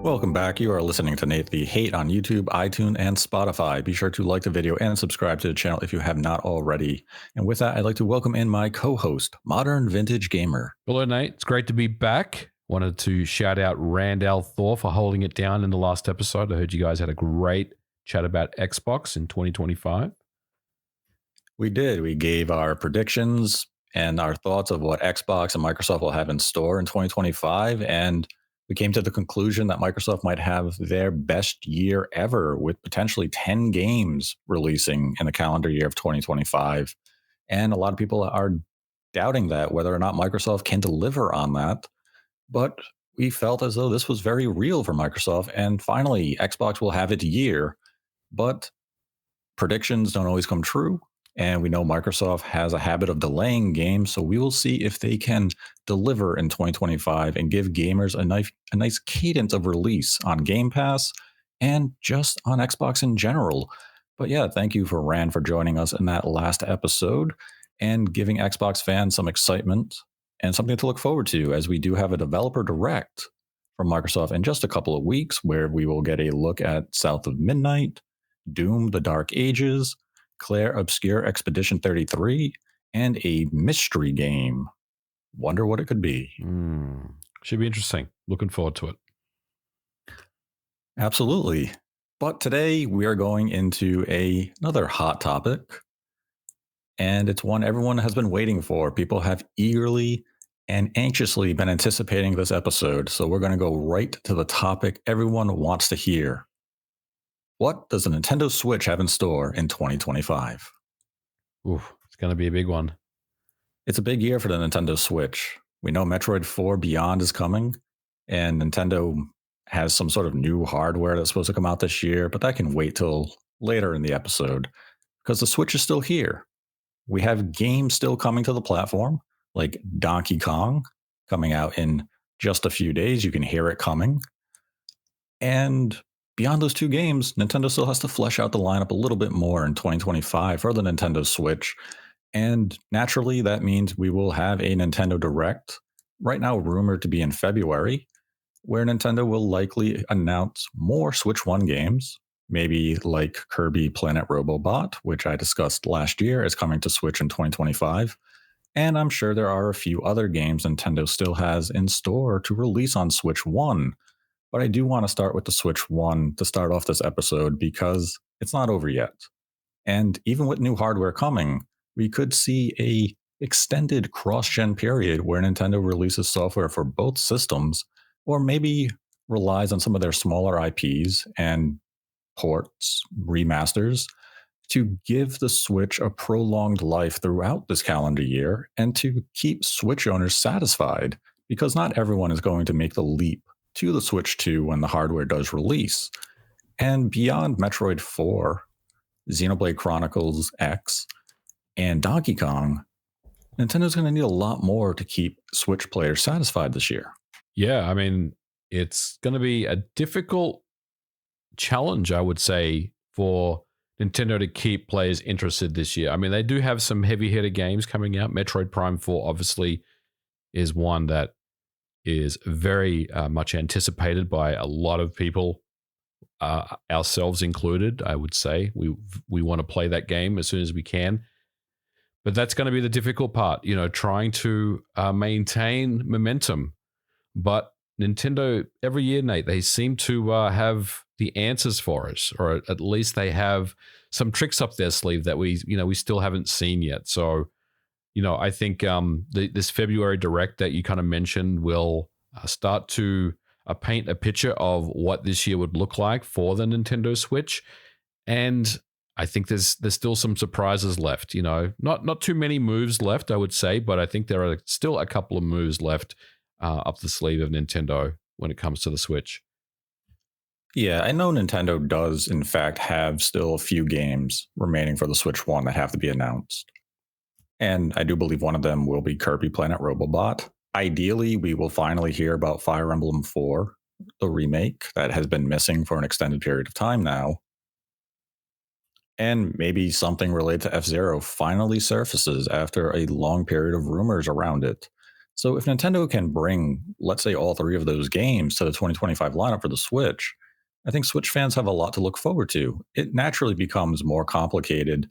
Welcome back. You are listening to Nate the Hate on YouTube, iTunes, and Spotify. Be sure to like the video and subscribe to the channel if you have not already. And with that, I'd like to welcome in my co-host, Modern Vintage Gamer. Hello, Nate. It's great to be back. Wanted to shout out Randall Thor for holding it down in the last episode. I heard you guys had a great chat about Xbox in 2025. We did. We gave our predictions and our thoughts of what Xbox and Microsoft will have in store in 2025. And we came to the conclusion that Microsoft might have their best year ever with potentially 10 games releasing in the calendar year of 2025. And a lot of people are doubting that, whether or not Microsoft can deliver on that. But we felt as though this was very real for Microsoft. And finally, Xbox will have its year. But predictions don't always come true. And we know Microsoft has a habit of delaying games. So we will see if they can deliver in 2025 and give gamers a nice cadence of release on Game Pass and just on Xbox in general. But yeah, thank you for Rand for joining us in that last episode and giving Xbox fans some excitement and something to look forward to, as we do have a developer direct from Microsoft in just a couple of weeks where we will get a look at South of Midnight, Doom, The Dark Ages, Claire Obscure Expedition 33, and a mystery game. Wonder what it could be. Should be interesting. Looking forward to it. Absolutely. But today we are going into another hot topic, and it's one everyone has been waiting for. People have eagerly and anxiously been anticipating this episode, so we're going to go right to the topic everyone wants to hear. What does the Nintendo Switch have in store in 2025? It's going to be a big one. It's a big year for the Nintendo Switch. We know Metroid 4 Beyond is coming, and Nintendo has some sort of new hardware that's supposed to come out this year, but that can wait till later in the episode because the Switch is still here. We have games still coming to the platform, like Donkey Kong coming out in just a few days. You can hear it coming. And beyond those two games, Nintendo still has to flesh out the lineup a little bit more in 2025 for the Nintendo Switch. And naturally, that means we will have a Nintendo Direct, right now rumored to be in February, where Nintendo will likely announce more Switch 1 games, maybe like Kirby Planet Robobot, which I discussed last year is coming to Switch in 2025. And I'm sure there are a few other games Nintendo still has in store to release on Switch 1. But I do want to start with the Switch 1 to start off this episode because it's not over yet. And even with new hardware coming, we could see a extended cross-gen period where Nintendo releases software for both systems, or maybe relies on some of their smaller IPs and ports, remasters, to give the Switch a prolonged life throughout this calendar year and to keep Switch owners satisfied, because not everyone is going to make the leap to the Switch 2 when the hardware does release. And beyond Metroid 4, Xenoblade Chronicles X, and Donkey Kong, Nintendo's going to need a lot more to keep Switch players satisfied this year. Yeah, I mean, it's going to be a difficult challenge, I would say, for Nintendo to keep players interested this year. I mean, they do have some heavy-hitter games coming out. Metroid Prime 4 obviously is one that is very much anticipated by a lot of people, ourselves included, I would say. We want to play that game as soon as we can. But that's going to be the difficult part, trying to maintain momentum. But Nintendo, every year, Nate, they seem to have the answers for us, or at least they have some tricks up their sleeve that we still haven't seen yet. So, I think this February Direct that you kind of mentioned will start to paint a picture of what this year would look like for the Nintendo Switch. And I think there's still some surprises left, not too many moves left, I would say, but I think there are still a couple of moves left up the sleeve of Nintendo when it comes to the Switch. Yeah, I know Nintendo does, in fact, have still a few games remaining for the Switch 1 that have to be announced. And I do believe one of them will be Kirby Planet Robobot. Ideally, we will finally hear about Fire Emblem 4, the remake that has been missing for an extended period of time now. And maybe something related to F-Zero finally surfaces after a long period of rumors around it. So if Nintendo can bring, let's say, all three of those games to the 2025 lineup for the Switch, I think Switch fans have a lot to look forward to. It naturally becomes more complicated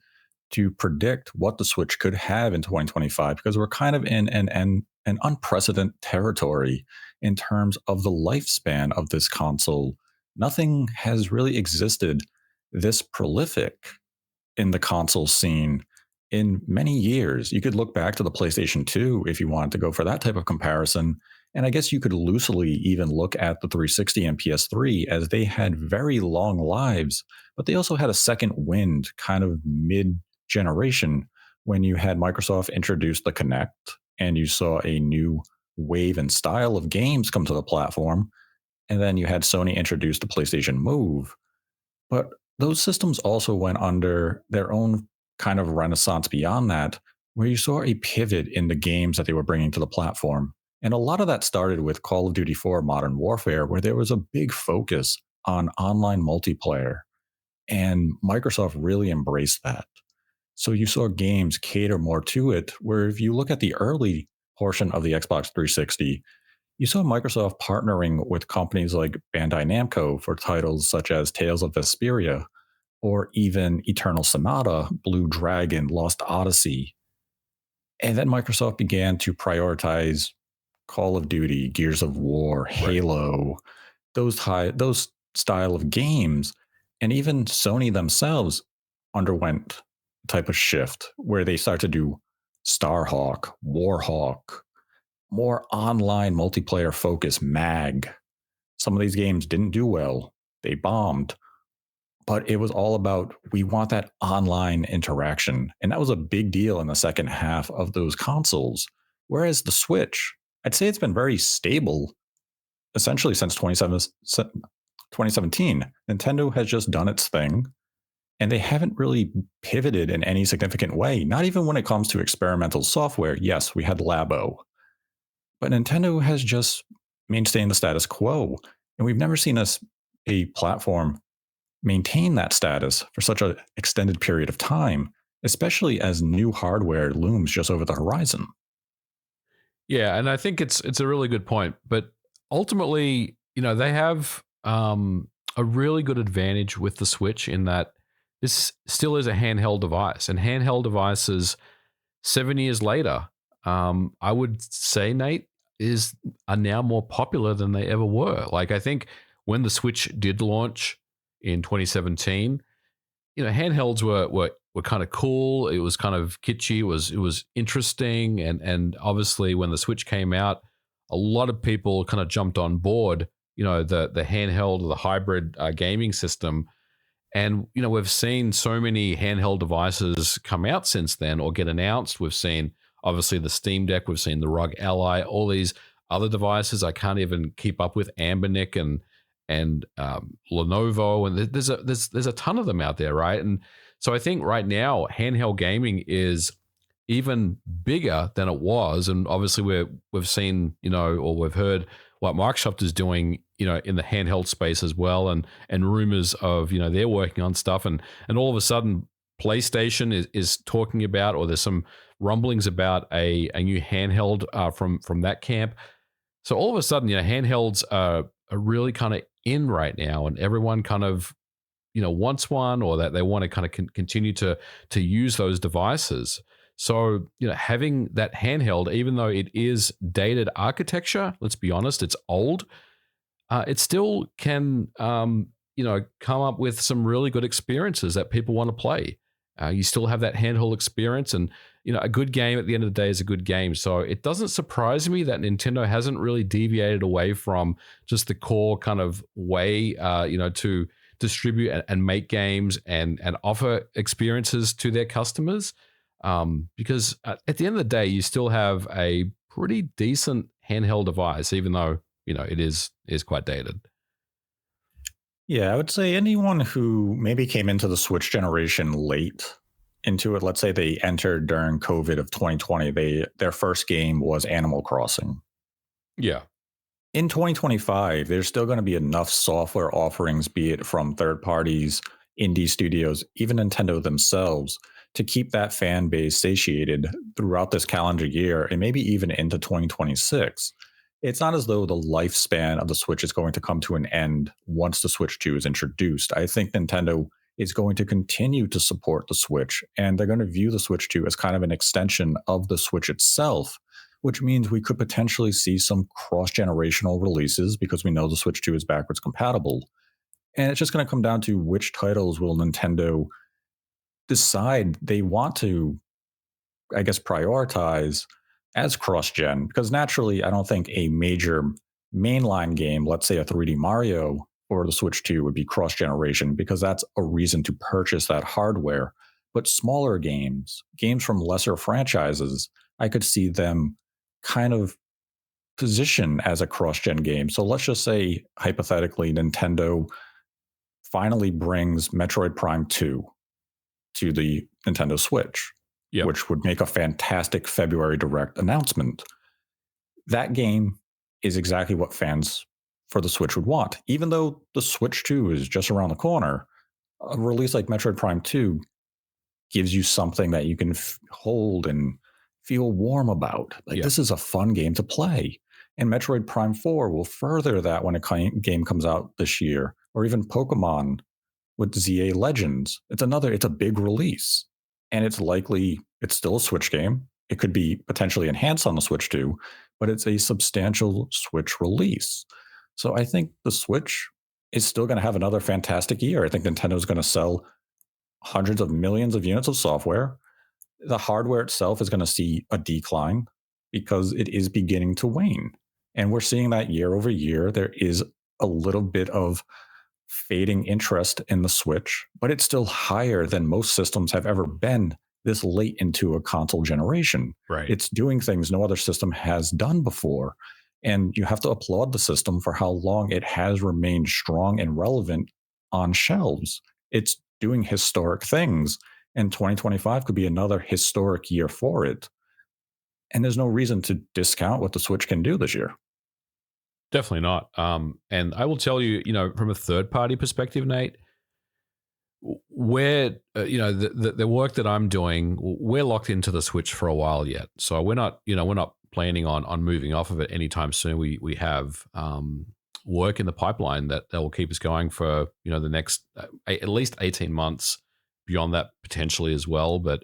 to predict what the Switch could have in 2025 because we're kind of in an unprecedented territory in terms of the lifespan of this console. Nothing has really existed this prolific in the console scene in many years. You could look back to the PlayStation 2 if you wanted to go for that type of comparison. And I guess you could loosely even look at the 360 and PS3 as they had very long lives, but they also had a second wind kind of mid generation when you had Microsoft introduce the Kinect and you saw a new wave and style of games come to the platform. And then you had Sony introduce the PlayStation Move. But those systems also went under their own kind of renaissance beyond that, where you saw a pivot in the games that they were bringing to the platform. And a lot of that started with Call of Duty 4 Modern Warfare, where there was a big focus on online multiplayer. And Microsoft really embraced that. So you saw games cater more to it, where if you look at the early portion of the Xbox 360, you saw Microsoft partnering with companies like Bandai Namco for titles such as Tales of Vesperia or even Eternal Sonata, Blue Dragon, Lost Odyssey. And then Microsoft began to prioritize Call of Duty, Gears of War, Right. Halo, those style of games. And even Sony themselves underwent a type of shift where they start to do Starhawk, Warhawk, more online multiplayer focus mag. Some of these games didn't do well. They bombed, but it was all about we want that online interaction. And that was a big deal in the second half of those consoles. Whereas the Switch, I'd say it's been very stable essentially since 2017. Nintendo has just done its thing and they haven't really pivoted in any significant way, not even when it comes to experimental software. Yes, we had Labo, but Nintendo has just maintained the status quo. And we've never seen a platform maintain that status for such an extended period of time, especially as new hardware looms just over the horizon. Yeah, and I think it's a really good point. But ultimately, they have a really good advantage with the Switch in that this still is a handheld device, and handheld devices 7 years later, I would say, Nate, are now more popular than they ever were. Like I think when the Switch did launch in 2017, handhelds were kind of cool. It was kind of kitschy. It was interesting, and obviously when the Switch came out, a lot of people kind of jumped on board. The handheld, the hybrid gaming system, and we've seen so many handheld devices come out since then or get announced. We've seen obviously the Steam Deck. We've seen the ROG Ally. All these other devices I can't even keep up with. Ambernic and Lenovo, and there's a ton of them out there, right? And so I think right now handheld gaming is even bigger than it was, and obviously we've seen or we've heard what Microsoft is doing in the handheld space as well, and rumors of they're working on stuff, and all of a sudden PlayStation is talking about, or there's some rumblings about a new handheld from that camp. So all of a sudden, handhelds are really kind of in right now, and everyone kind of wants one, or that they want to kind of continue to use those devices. So having that handheld, even though it is dated architecture, let's be honest, it's old. It still can come up with some really good experiences that people want to play. You still have that handheld experience, and a good game at the end of the day is a good game. So it doesn't surprise me that Nintendo hasn't really deviated away from just the core kind of way, to distribute and make games and offer experiences to their customers. Because at the end of the day, you still have a pretty decent handheld device, even though it is quite dated. Yeah, I would say anyone who maybe came into the Switch generation late into it, let's say they entered during COVID of 2020, their first game was Animal Crossing. Yeah. In 2025, there's still going to be enough software offerings, be it from third parties, indie studios, even Nintendo themselves, to keep that fan base satiated throughout this calendar year and maybe even into 2026. It's not as though the lifespan of the Switch is going to come to an end once the Switch 2 is introduced. I think Nintendo is going to continue to support the Switch, and they're going to view the Switch 2 as kind of an extension of the Switch itself, which means we could potentially see some cross-generational releases because we know the Switch 2 is backwards compatible. And it's just going to come down to which titles will Nintendo decide they want to, I guess, prioritize as cross-gen. Because naturally, I don't think a major mainline game, let's say a 3D Mario or the Switch 2, would be cross-generation because that's a reason to purchase that hardware. But smaller games, games from lesser franchises, I could see them kind of position as a cross-gen game. So let's just say, hypothetically, Nintendo finally brings Metroid Prime 2 to the Nintendo Switch, which would make a fantastic February Direct announcement. That game is exactly what fans for the Switch would want. Even though the Switch 2 is just around the corner, a release like Metroid Prime 2 gives you something that you can hold and feel warm about. This is a fun game to play. And Metroid Prime 4 will further that when a game comes out this year, or even Pokemon with ZA Legends. It's a big release, and it's still a Switch game. It could be potentially enhanced on the Switch 2, but it's a substantial Switch release. So I think the Switch is still going to have another fantastic year. I think Nintendo's going to sell hundreds of millions of units of software. The hardware itself is going to see a decline because it is beginning to wane. And we're seeing that year over year. There is a little bit of fading interest in the Switch, but it's still higher than most systems have ever been this late into a console generation. Right. It's doing things no other system has done before. And you have to applaud the system for how long it has remained strong and relevant on shelves. It's doing historic things, and 2025 could be another historic year for it. And there's no reason to discount what the Switch can do this year. Definitely not. And I will tell you, from a third-party perspective, Nate, where the work that I'm doing, we're locked into the Switch for a while yet. So we're not planning on moving off of it anytime soon. We have work in the pipeline that will keep us going for the next at least 18 months. Beyond that, potentially as well, but.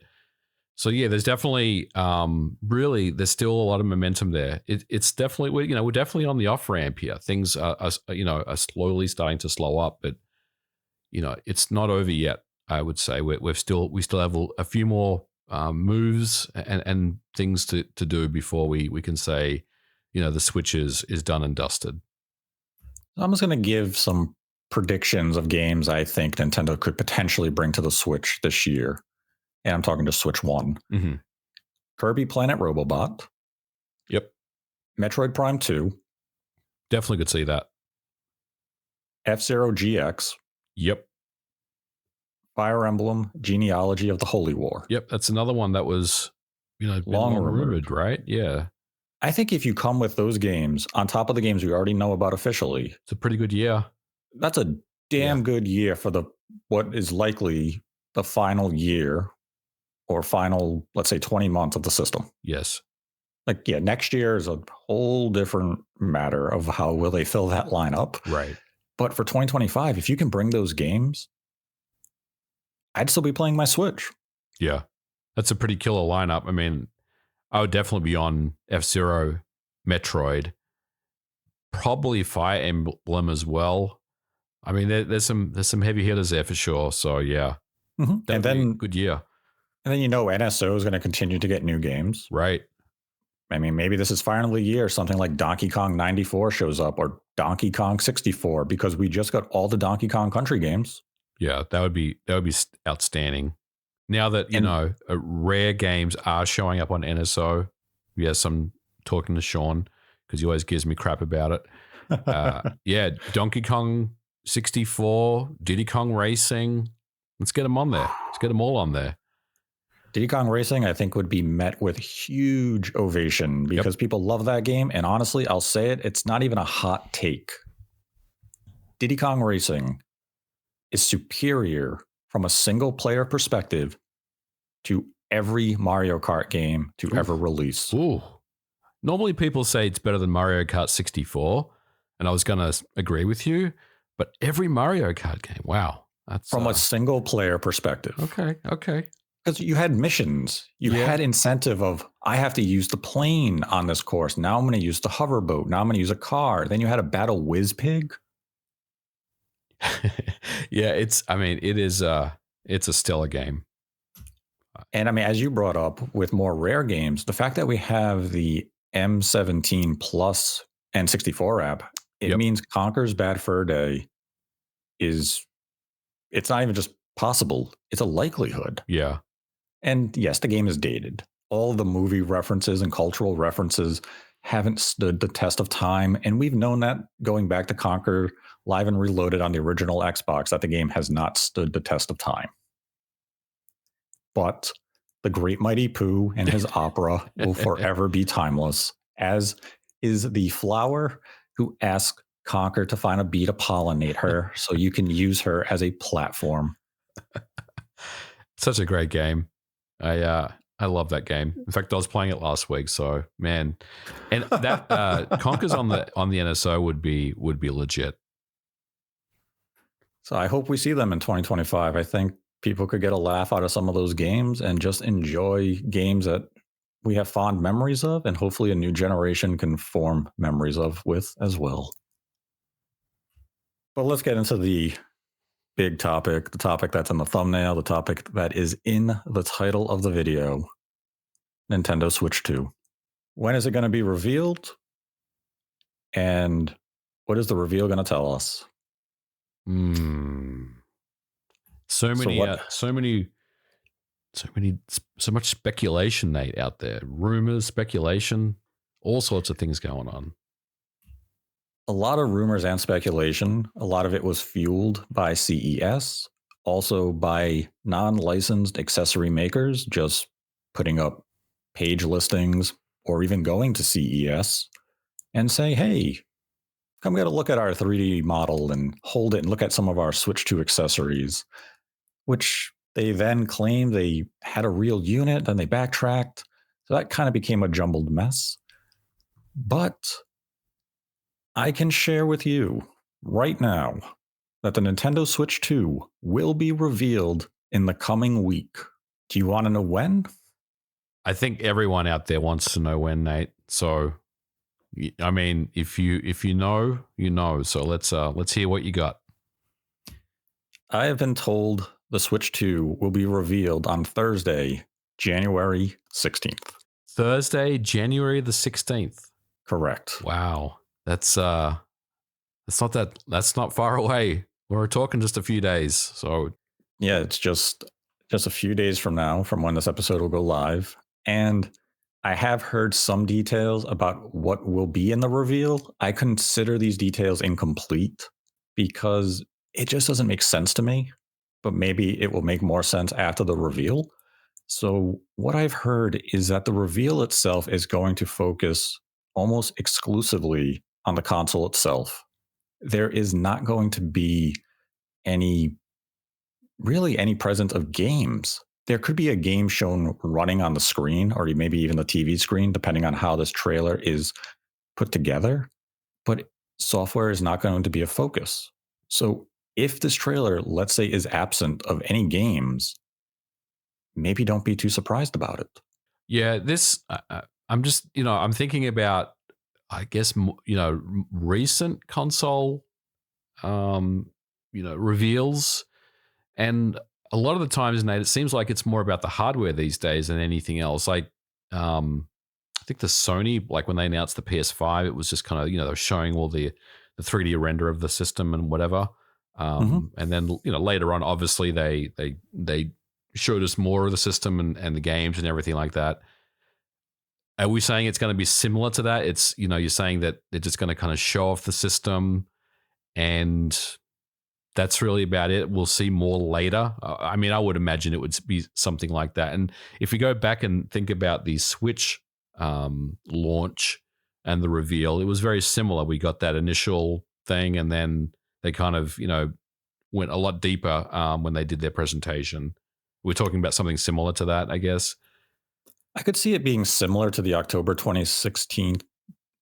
So yeah, there's definitely there's still a lot of momentum there. It's definitely we're definitely on the off ramp here. Things are slowly starting to slow up, but it's not over yet. I would say we still have a few more moves and things to do before we can say the Switch is done and dusted. I'm just going to give some predictions of games I think Nintendo could potentially bring to the Switch this year. And I'm talking to Switch 1. Mm-hmm. Kirby Planet Robobot. Yep. Metroid Prime 2. Definitely could see that. F-Zero GX. Yep. Fire Emblem Genealogy of the Holy War. Yep. That's another one that was, long rumored, right? Yeah. I think if you come with those games on top of the games we already know about officially, it's a pretty good year. That's a damn good year for what is likely the final year or final, let's say, 20 months of the system. Yes. Next year is a whole different matter of how will they fill that lineup. Right. But for 2025, if you can bring those games, I'd still be playing my Switch. Yeah. That's a pretty killer lineup. I mean, I would definitely be on F-Zero, Metroid, probably Fire Emblem as well. I mean, there's some heavy hitters there for sure. So yeah. Mm-hmm. And then good year. And then NSO is going to continue to get new games. Right. I mean, maybe this is finally the year something like Donkey Kong 94 shows up or Donkey Kong 64 because we just got all the Donkey Kong Country games. Yeah, that would be outstanding. Now that rare games are showing up on NSO. Yes, I'm talking to Sean because he always gives me crap about it. Yeah, Donkey Kong 64, Diddy Kong Racing. Let's get them on there. Let's get them all on there. Diddy Kong Racing, I think, would be met with huge ovation because people love that game. And honestly, I'll say it, it's not even a hot take. Diddy Kong Racing is superior from a single player perspective to every Mario Kart game to ever release. Ooh. Normally people say it's better than Mario Kart 64, and I was going to agree with you, but every Mario Kart game, wow. That's from a single player perspective. Okay. Because you had missions. You had incentive of, I have to use the plane on this course. Now I'm going to use the hoverboat. Now I'm going to use a car. Then you had a battle whiz pig. Yeah, it's a stellar game. And I mean, as you brought up with more rare games, the fact that we have the M17 Plus N64 app, it means Conker's Bad Fur Day it's not even just possible, it's a likelihood. Yeah. And yes, the game is dated. All the movie references and cultural references haven't stood the test of time. And we've known that going back to Conker Live and Reloaded on the original Xbox, that the game has not stood the test of time. But the Great Mighty Pooh and his opera will forever be timeless, as is the flower who asked Conker to find a bee to pollinate her so you can use her as a platform. Such a great game. I love that game. In fact, I was playing it last week, so man. And that Conker's on the NSO would be legit. So I hope we see them in 2025. I think people could get a laugh out of some of those games and just enjoy games that we have fond memories of, and hopefully a new generation can form memories of with as well. But let's get into the big topic, the topic that's in the thumbnail, the topic that is in the title of the video, Nintendo Switch 2. When is it going to be revealed? And what is the reveal going to tell us? So much speculation, Nate, out there. Rumors, speculation, all sorts of things going on. A lot of rumors and speculation. A lot of it was fueled by CES, also by non-licensed accessory makers just putting up page listings or even going to CES and say, hey, come get a look at our 3D model and hold it and look at some of our Switch 2 accessories, which they then claimed they had a real unit, then they backtracked. So that kind of became a jumbled mess. But I can share with you right now that the Nintendo Switch 2 will be revealed in the coming week. Do you want to know when? I think everyone out there wants to know when, Nate. So, I mean, if you know, you know. So let's hear what you got. I have been told the Switch 2 will be revealed on Thursday, January 16th. Thursday, January the 16th. Correct. Wow. That's not far away. We're talking just a few days. So yeah, it's just a few days from now from when this episode will go live. And I have heard some details about what will be in the reveal. I consider these details incomplete because it just doesn't make sense to me, but maybe it will make more sense after the reveal. So what I've heard is that the reveal itself is going to focus almost exclusively on the console itself. There is not going to be any presence of games. There could be a game shown running on the screen or maybe even the TV screen, depending on how this trailer is put together. But software is not going to be a focus. So if this trailer, let's say, is absent of any games, maybe don't be too surprised about it. Yeah, I'm just, I'm thinking about, I guess, recent console, reveals. And a lot of the times, Nate, it seems like it's more about the hardware these days than anything else. Like, I think the Sony, like when they announced the PS5, it was just kind of, they were showing all the 3D render of the system and whatever. And then, later on, obviously they showed us more of the system and the games and everything like that. Are we saying it's going to be similar to that? It's, you're saying that they're just going to kind of show off the system and that's really about it. We'll see more later. I mean, I would imagine it would be something like that. And if you go back and think about the Switch launch and the reveal, it was very similar. We got that initial thing and then they kind of, went a lot deeper when they did their presentation, We're talking about something similar to that, I guess. I could see it being similar to the October 2016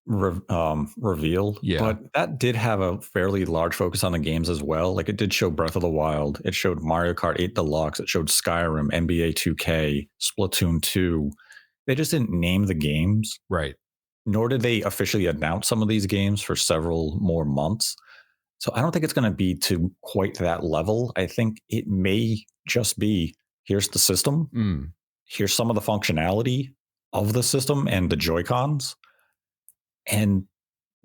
reveal, Yeah. but that did have a fairly large focus on the games as well. Like it did show Breath of the Wild, it showed Mario Kart 8 Deluxe, it showed Skyrim, NBA 2K, Splatoon 2. They just didn't name the games, Right. nor did they officially announce some of these games for several more months. So I don't think it's going to be to quite that level. I think it may just be here's the system, Mm. here's some of the functionality of the system and the Joy-Cons, and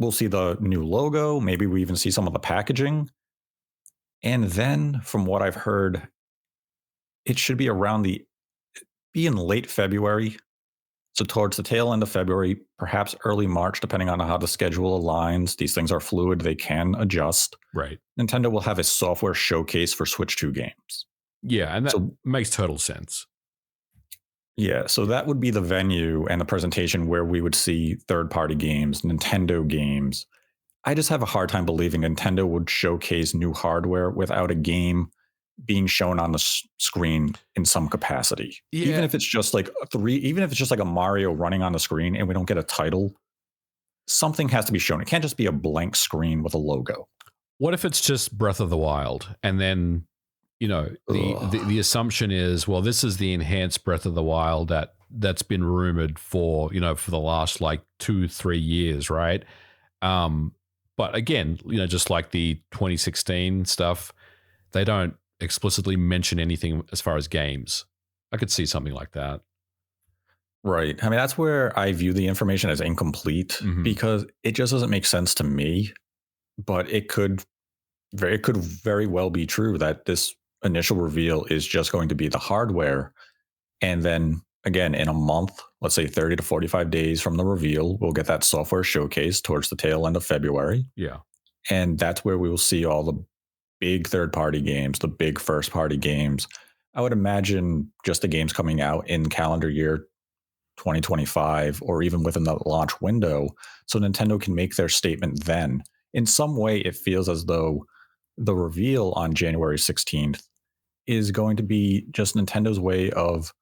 we'll see the new logo. Maybe we even see some of the packaging. And then, from what I've heard, it should be be in late February. So, towards the tail end of February, perhaps early March, depending on how the schedule aligns. These things are fluid, they can adjust. Right. Nintendo will have a software showcase for Switch 2 games. Yeah. And that So, makes total sense. yeah, so that would be the venue and the presentation where we would see third party games, Nintendo games. I just have a hard time believing Nintendo would showcase new hardware without a game being shown on the screen in some capacity. Even Yeah. if it's just like even if it's just like a Mario running on the screen and we don't get a title, something has to be shown. It can't just be a blank screen with a logo. What if it's just Breath of the Wild and then, the assumption is, well, this is the enhanced Breath of the Wild that's been rumored for, for the last like 2-3 years, right? But again, just like the 2016 stuff, they don't explicitly mention anything as far as games. I could see something like that. Right. I mean, that's where I view the information as incomplete Mhm. because it just doesn't make sense to me. But it could very well be true that this initial reveal is just going to be the hardware. And then again, in a month, let's say 30 to 45 days from the reveal, we'll get that software showcase towards the tail end of February. Yeah. And that's where we will see all the big third party games, the big first party games. I would imagine just the games coming out in calendar year 2025 or even within the launch window. So Nintendo can make their statement then. In some way, it feels as though the reveal on January 16th is going to be just Nintendo's way of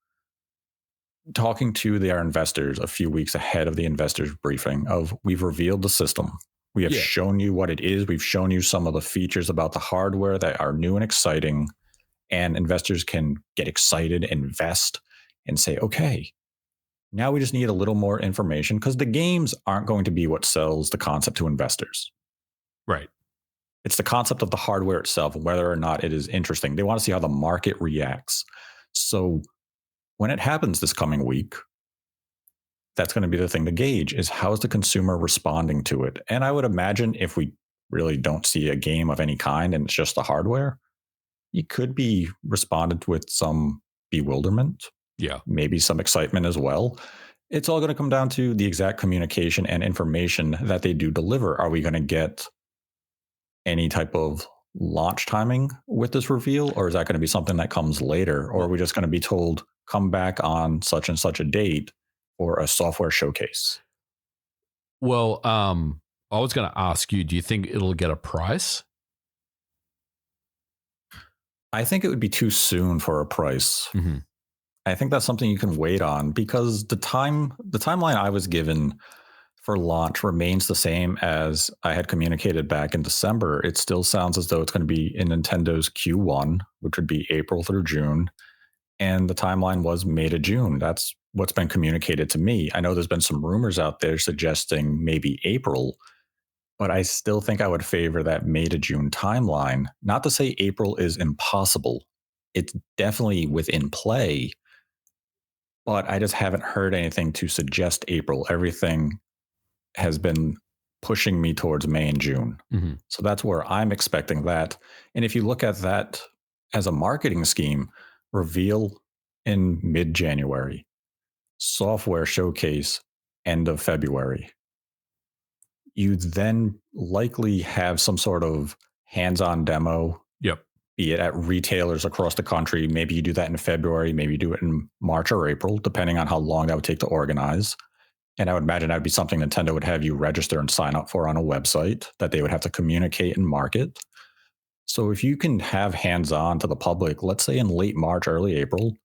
talking to their investors a few weeks ahead of the investors briefing of we've revealed the system. We have Yeah. shown you what it is. We've shown you some of the features about the hardware that are new and exciting. And investors can get excited, invest, and say, okay, now we just need a little more information because the games aren't going to be what sells the concept to investors. Right. It's the concept of the hardware itself and whether or not it is interesting. They want to see how the market reacts. So when it happens this coming week, that's going to be the thing to gauge is how is the consumer responding to it? And I would imagine if we really don't see a game of any kind and it's just the hardware, you could be responded with some bewilderment, Yeah. maybe some excitement as well. It's all going to come down to the exact communication and information that they do deliver. Are we going to get any type of launch timing with this reveal, or is that going to be something that comes later? Or are we just going to be told, come back on such and such a date or a software showcase? Well, I was going to ask you, do you think it'll get a price? I think it would be too soon for a price. Mm-hmm. I think that's something you can wait on because the timeline I was given for launch remains the same as I had communicated back in December. It still sounds as though it's going to be in Nintendo's Q1, which would be April through June. And the timeline was May to June. That's what's been communicated to me. I know there's been some rumors out there suggesting maybe April, but I still think I would favor that May to June timeline. Not to say April is impossible. It's definitely within play, but I just haven't heard anything to suggest April. Everything has been pushing me towards May and June. Mm-hmm. So that's where I'm expecting that. And if you look at that as a marketing scheme, reveal in mid January, software showcase end of February. You then likely have some sort of hands on demo, Yep. be it at retailers across the country. Maybe you do that in February, maybe you do it in March or April, depending on how long that would take to organize. And I would imagine that would be something Nintendo would have you register and sign up for on a website that they would have to communicate and market. So if you can have hands-on to the public, let's say in late March, early April,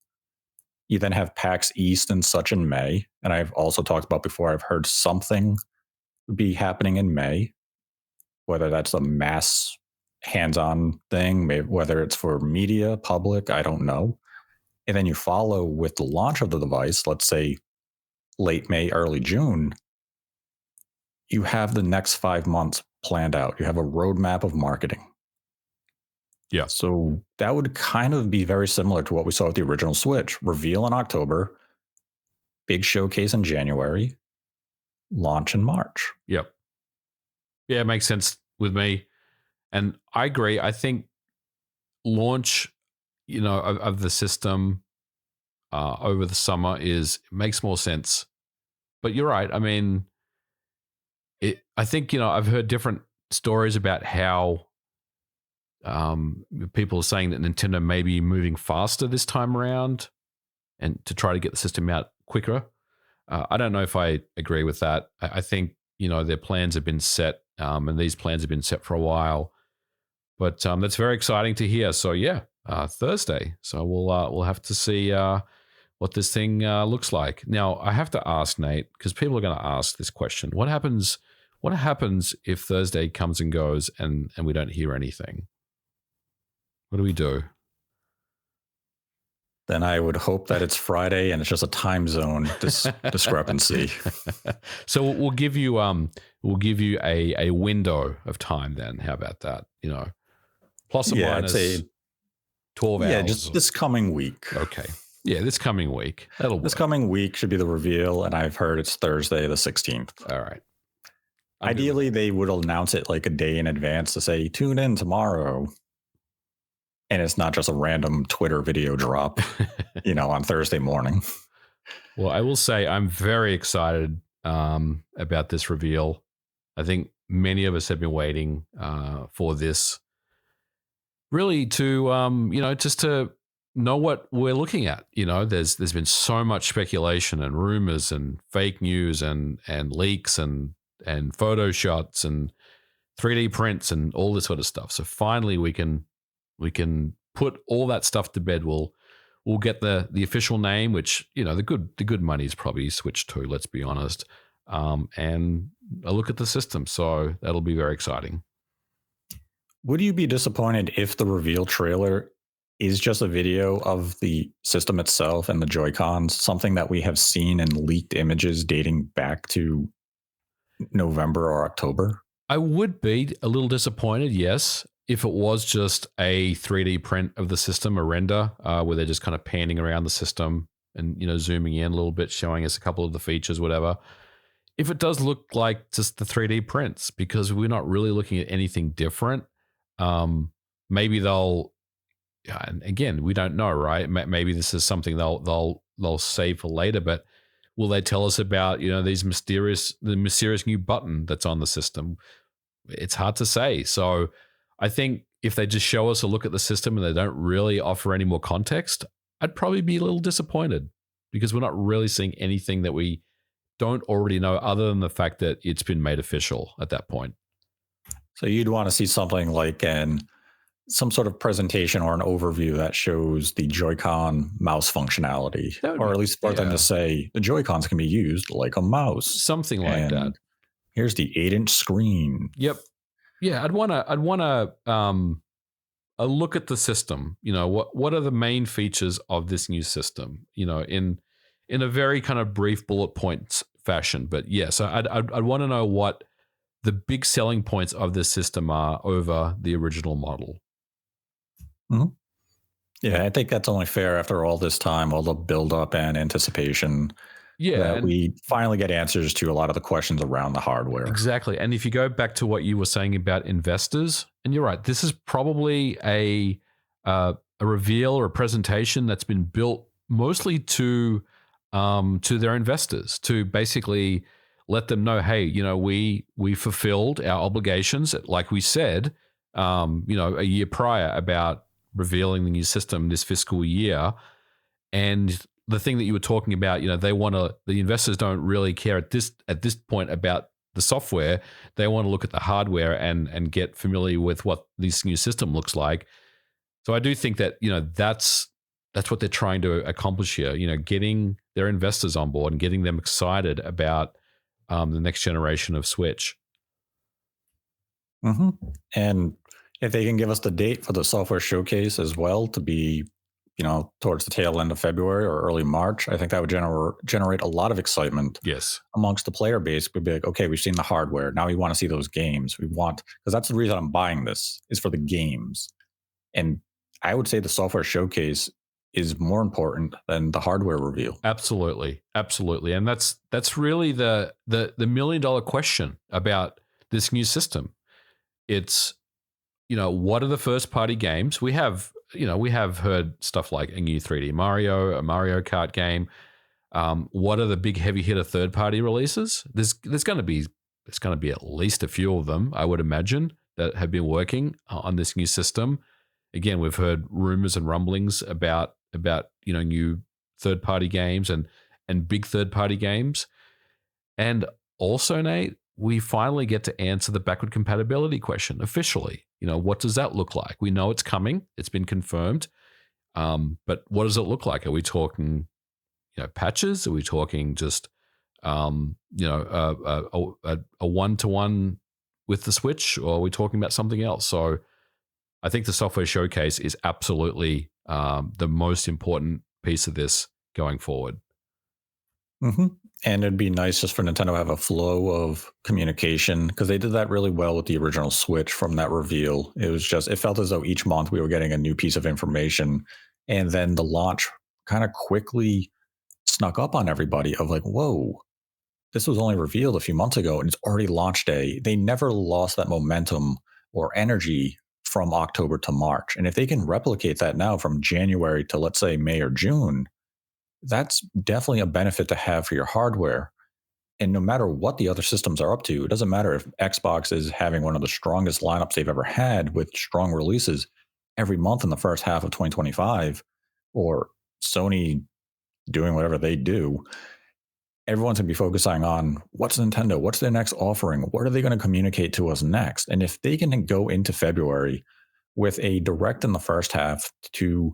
you then have PAX East and such in May. And I've also talked about before, I've heard something be happening in May, whether that's a mass hands-on thing, maybe whether it's for media, public, I don't know. And then you follow with the launch of the device, let's say late May, early June, you have the next 5 months planned out. You have a roadmap of marketing. Yeah. So that would kind of be very similar to what we saw with the original Switch. Reveal in October, big showcase in January, launch in March. Yep. Yeah, it makes sense with me. And I agree. I think launch, of the system over the summer makes more sense. But you're right. I mean, I think, I've heard different stories about how people are saying that Nintendo may be moving faster this time around and to try to get the system out quicker. I don't know if I agree with that. I think, their plans have been set, and these plans have been set for a while. But that's very exciting to hear. So yeah, Thursday. So we'll have to see what this thing looks like. Now I have to ask Nate, because people are going to ask this question: What happens if Thursday comes and goes and we don't hear anything? What do we do? Then I would hope that it's Friday and it's just a time zone discrepancy. So we'll give you a window of time. Then how about that? Plus or minus 12 hours. Yeah, just this coming week. Okay. Yeah, this coming week. That'll work. This coming week should be the reveal, and I've heard it's Thursday the 16th. All right. Ideally, they would announce it like a day in advance to say, tune in tomorrow. And it's not just a random Twitter video drop, on Thursday morning. Well, I will say I'm very excited about this reveal. I think many of us have been waiting for this. Really to, just to know what we're looking at. There's been so much speculation and rumors and fake news and leaks and photo shots and 3D prints and all this sort of stuff. So finally we can put all that stuff to bed. We'll get the official name, which, the good money's probably Switch 2, let's be honest. And a look at the system. So that'll be very exciting. Would you be disappointed if the reveal trailer is just a video of the system itself and the Joy-Cons, something that we have seen in leaked images dating back to November or October? I would be a little disappointed, yes, if it was just a 3D print of the system, a render, where they're just kind of panning around the system and, zooming in a little bit, showing us a couple of the features, whatever. If it does look like just the 3D prints, because we're not really looking at anything different, maybe they'll, and again, we don't know, right? Maybe this is something they'll save for later, but will they tell us about, the mysterious new button that's on the system? It's hard to say. So I think if they just show us a look at the system and they don't really offer any more context, I'd probably be a little disappointed, because we're not really seeing anything that we don't already know, other than the fact that it's been made official at that point. So you'd want to see something like some sort of presentation or an overview that shows the Joy-Con mouse functionality, or at least for them to say the Joy-Cons can be used like a mouse, something like that. Here's the 8-inch screen. Yep. Yeah, I'd want a look at the system. What are the main features of this new system? In a very kind of brief bullet points fashion. But yes, I'd want to know what the big selling points of this system are over the original model. Mm-hmm. Yeah, I think that's only fair after all this time, all the build-up and anticipation. Yeah, that we finally get answers to a lot of the questions around the hardware. Exactly. And if you go back to what you were saying about investors, and you're right, this is probably a reveal or a presentation that's been built mostly to their investors, to basically let them know, hey, we fulfilled our obligations, like we said, a year prior about revealing the new system this fiscal year. And the thing that you were talking about, the investors don't really care at this point about the software. They want to look at the hardware and get familiar with what this new system looks like. So I do think that, that's what they're trying to accomplish here. Getting their investors on board and getting them excited about the next generation of Switch. Mm-hmm. And if they can give us the date for the software showcase as well to be, towards the tail end of February or early March, I think that would generate a lot of excitement. Yes. Amongst the player base. We'd be like, okay, we've seen the hardware. Now we want to see those games. Because that's the reason I'm buying this, is for the games. And I would say the software showcase is more important than the hardware reveal. Absolutely. And that's really the $1 million question about this new system. It's, what are the first party games? We have heard stuff like a new 3D Mario, a Mario Kart game. What are the big heavy hitter third party releases? There's going to be at least a few of them, I would imagine, that have been working on this new system. Again, we've heard rumors and rumblings about new third party games and big third party games. And also, Nate, we finally get to answer the backward compatibility question officially. What does that look like? We know it's coming. It's been confirmed. But what does it look like? Are we talking, patches? Are we talking just, a one-to-one with the Switch? Or are we talking about something else? So I think the software showcase is absolutely the most important piece of this going forward. Mm-hmm. And it'd be nice just for Nintendo to have a flow of communication, because they did that really well with the original Switch from that reveal. It felt as though each month we were getting a new piece of information. And then the launch kind of quickly snuck up on everybody of like, whoa, this was only revealed a few months ago and it's already launch day. They never lost that momentum or energy from October to March. And if they can replicate that now from January to, let's say, May or June, that's definitely a benefit to have for your hardware. And no matter what the other systems are up to, it doesn't matter if Xbox is having one of the strongest lineups they've ever had with strong releases every month in the first half of 2025, or Sony doing whatever they do. Everyone's going to be focusing on what's Nintendo, what's their next offering, what are they going to communicate to us next? And if they can go into February with a direct in the first half to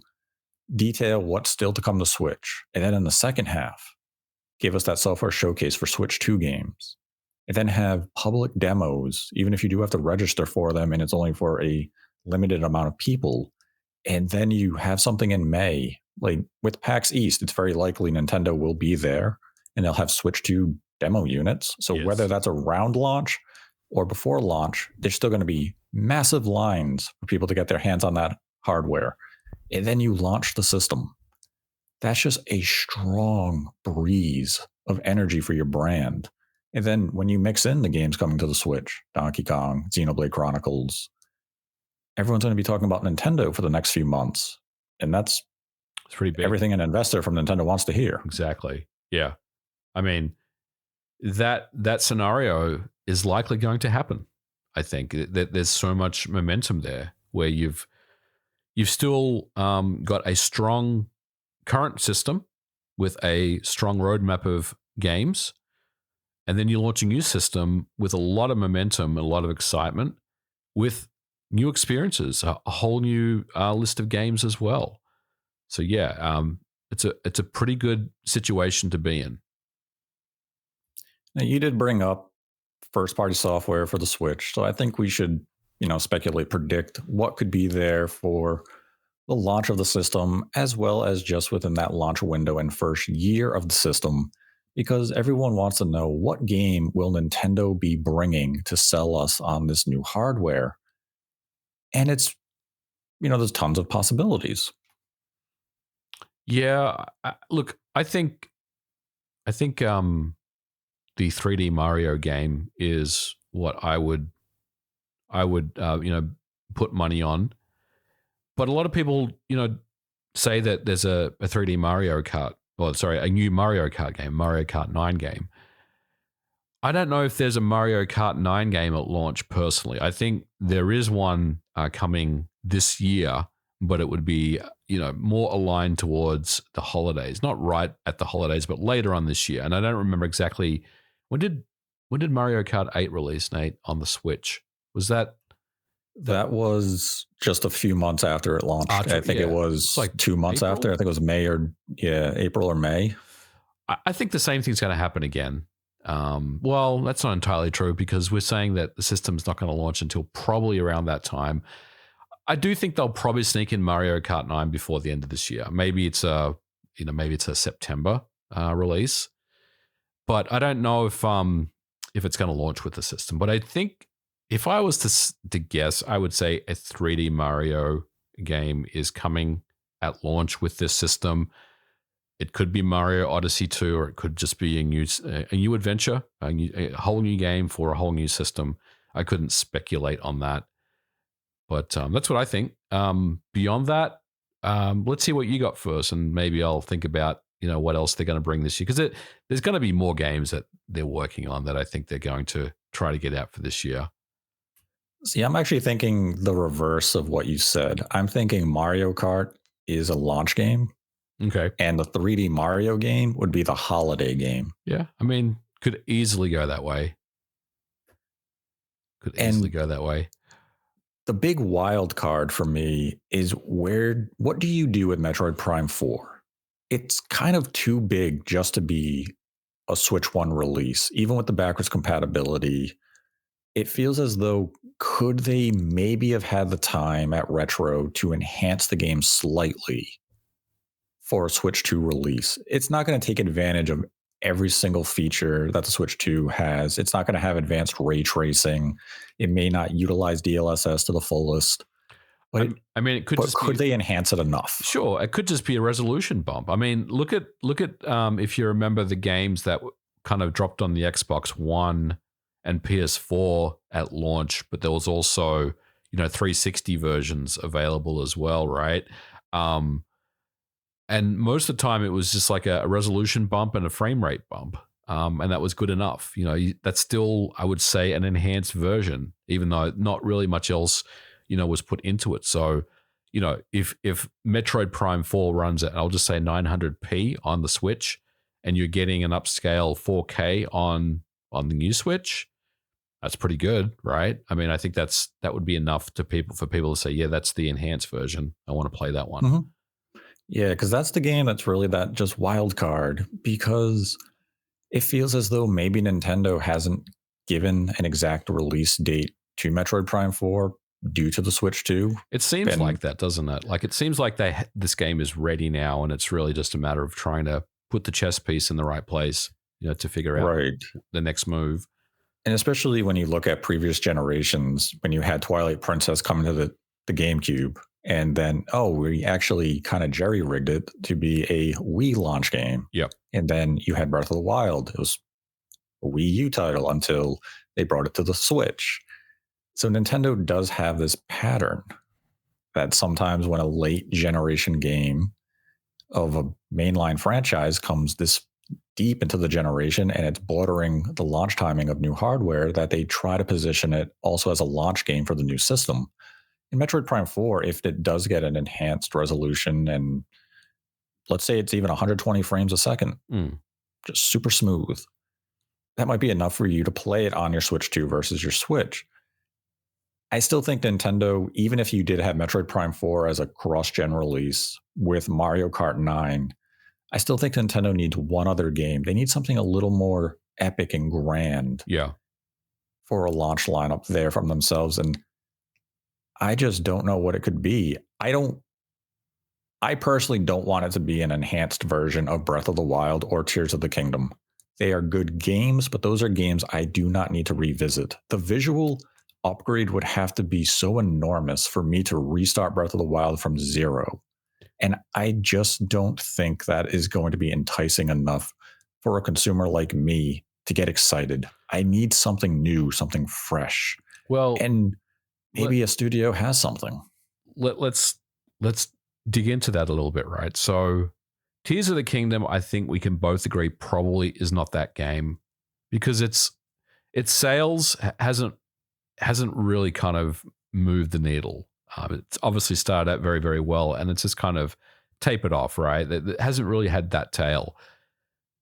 detail what's still to come to Switch, and then in the second half, give us that software showcase for Switch 2 games, and then have public demos, even if you do have to register for them and it's only for a limited amount of people, and then you have something in May. Like with PAX East, it's very likely Nintendo will be there, and they'll have Switch 2 demo units. So whether that's around launch or before launch, there's still going to be massive lines for people to get their hands on that hardware. And then you launch the system. That's just a strong breeze of energy for your brand. And then when you mix in the games coming to the Switch, Donkey Kong, Xenoblade Chronicles, everyone's going to be talking about Nintendo for the next few months. And it's pretty big. Everything an investor from Nintendo wants to hear. Exactly. Yeah. I mean, that scenario is likely going to happen. I think that there's so much momentum there where you've still got a strong current system with a strong roadmap of games, and then you launch a new system with a lot of momentum and a lot of excitement with new experiences, a whole new list of games as well. So yeah, it's a pretty good situation to be in. Now, you did bring up first-party software for the Switch, so I think we should, speculate, predict what could be there for the launch of the system, as well as just within that launch window and first year of the system, because everyone wants to know what game will Nintendo be bringing to sell us on this new hardware. And it's, there's tons of possibilities. Yeah, look, I think the 3D Mario game is what I would put money on. But a lot of people, say that there's a 3D Mario Kart, a new Mario Kart game, Mario Kart 9 game. I don't know if there's a Mario Kart 9 game at launch personally. I think there is one coming this year, but it would be, more aligned towards the holidays. Not right at the holidays, but later on this year. And I don't remember exactly, when did When did Mario Kart 8 release, Nate, on the Switch? Was that That was just a few months after it launched. I think it It's was like 2 months after. April? I think it was May or April or May. I think the same thing's going to happen again. Well, that's not entirely true because we're saying that the system's not going to launch until probably around that time. I do think they'll probably sneak in Mario Kart 9 before the end of this year. Maybe it's a September release, but I don't know if it's going to launch with the system. But I think if I was to guess, I would say a 3D Mario game is coming at launch with this system. It could be Mario Odyssey 2, or it could just be a new adventure, a whole new game for a whole new system. I couldn't speculate on that, but that's what I think. Beyond that, let's see what you got first, and maybe I'll think about what else they're going to bring this year, because there's going to be more games that they're working on that I think they're going to try to get out for this year. See, I'm actually thinking the reverse of what you said. I'm thinking Mario Kart is a launch game. Okay. And the 3D Mario game would be the holiday game. Yeah. I mean, could easily go that way. The big wild card for me is what do you do with Metroid Prime 4? It's kind of too big just to be a Switch 1 release, even with the backwards compatibility. It feels as though could they maybe have had the time at Retro to enhance the game slightly for a Switch 2 release. It's not going to take advantage of every single feature that the Switch 2 has. It's not going to have advanced ray tracing. It may not utilize DLSS to the fullest. But could they enhance it enough? Sure, it could just be a resolution bump. I mean, look at if you remember the games that kind of dropped on the Xbox One and PS4 at launch, but there was also 360 versions available as well, right? And most of the time, it was just like a resolution bump and a frame rate bump. And that was good enough. That's still, I would say, an enhanced version, even though not really much else, was put into it. So, if Metroid Prime 4 runs at, I'll just say 900p on the Switch, and you're getting an upscale 4K on the new Switch, that's pretty good, right? I mean, I think that would be enough for people to say, yeah, that's the enhanced version. I want to play that one. Mm-hmm. Yeah, because that's the game that's really that just wild card, because it feels as though maybe Nintendo hasn't given an exact release date to Metroid Prime 4 due to the Switch 2. It seems like that, doesn't it? Like, it seems like this game is ready now, and it's really just a matter of trying to put the chess piece in the right place, to figure out the next move. And especially when you look at previous generations, when you had Twilight Princess coming to the GameCube, and then, we actually kind of jerry-rigged it to be a Wii launch game. Yep. And then you had Breath of the Wild. It was a Wii U title until they brought it to the Switch. So Nintendo does have this pattern that sometimes when a late generation game of a mainline franchise comes this deep into the generation and it's bordering the launch timing of new hardware, that they try to position it also as a launch game for the new system. In Metroid Prime 4, if it does get an enhanced resolution, and let's say it's even 120 frames a second, just super smooth, that might be enough for you to play it on your Switch 2 versus your Switch. I still think Nintendo, even if you did have Metroid Prime 4 as a cross-gen release with Mario Kart 9, I still think Nintendo needs one other game. They need something a little more epic and grand for a launch lineup there from themselves. And I just don't know what it could be. I personally don't want it to be an enhanced version of Breath of the Wild or Tears of the Kingdom. They are good games, but those are games I do not need to revisit. The visual upgrade would have to be so enormous for me to restart Breath of the Wild from zero. And I just don't think that is going to be enticing enough for a consumer like me to get excited. I need something new, something fresh. Well, and maybe a studio has something. Let's dig into that a little bit, right? So Tears of the Kingdom, I think we can both agree probably is not that game, because its sales hasn't really kind of moved the needle. It's obviously started out very, very well, and it's just kind of tapered off, right? It hasn't really had that tail.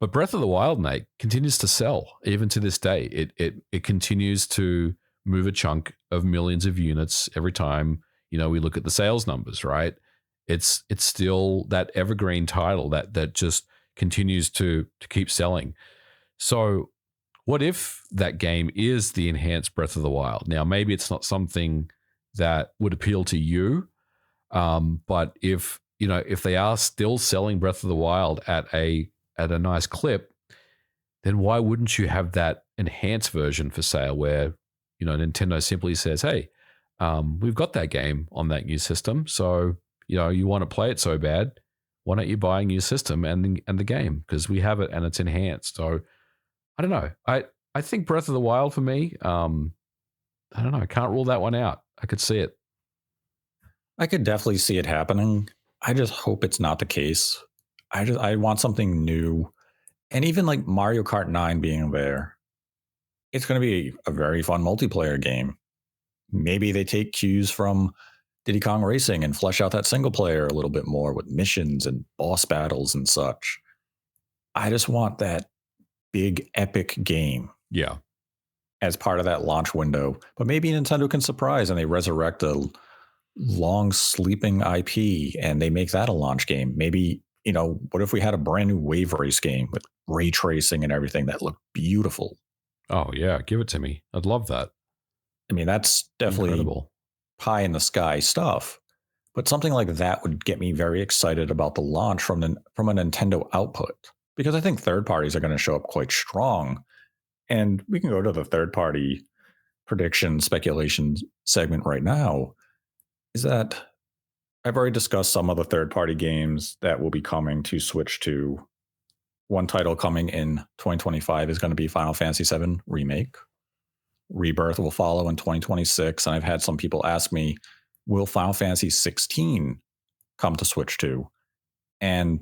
But Breath of the Wild, mate, continues to sell even to this day. It continues to move a chunk of millions of units every time, we look at the sales numbers, right? It's still that evergreen title that just continues to keep selling. So what if that game is the enhanced Breath of the Wild? Now, maybe it's not something that would appeal to you, but if they are still selling Breath of the Wild at a nice clip, then why wouldn't you have that enhanced version for sale where, Nintendo simply says, hey, we've got that game on that new system. So, you want to play it so bad, why don't you buy a new system and the game? Because we have it and it's enhanced. So I don't know. I think Breath of the Wild for me, I don't know. I can't rule that one out. I could see it. I could definitely see it happening. I just hope it's not the case. I want something new. And even like Mario Kart 9 being there, it's going to be a very fun multiplayer game. Maybe they take cues from Diddy Kong Racing and flesh out that single player a little bit more with missions and boss battles and such. I just want that big epic game. Yeah. As part of that launch window. But maybe Nintendo can surprise and they resurrect a long sleeping IP and they make that a launch game. Maybe, what if we had a brand new wave race game with ray tracing and everything that looked beautiful? Oh, yeah. Give it to me. I'd love that. I mean, that's definitely incredible. Pie in the sky stuff. But something like that would get me very excited about the launch from a Nintendo output. Because I think third parties are going to show up quite strong. And we can go to the third party prediction speculation segment right now. Is that I've already discussed some of the third party games that will be coming to Switch 2. One title coming in 2025 is going to be Final Fantasy VII Remake. Rebirth will follow in 2026. And I've had some people ask me, will Final Fantasy 16 come to Switch 2? And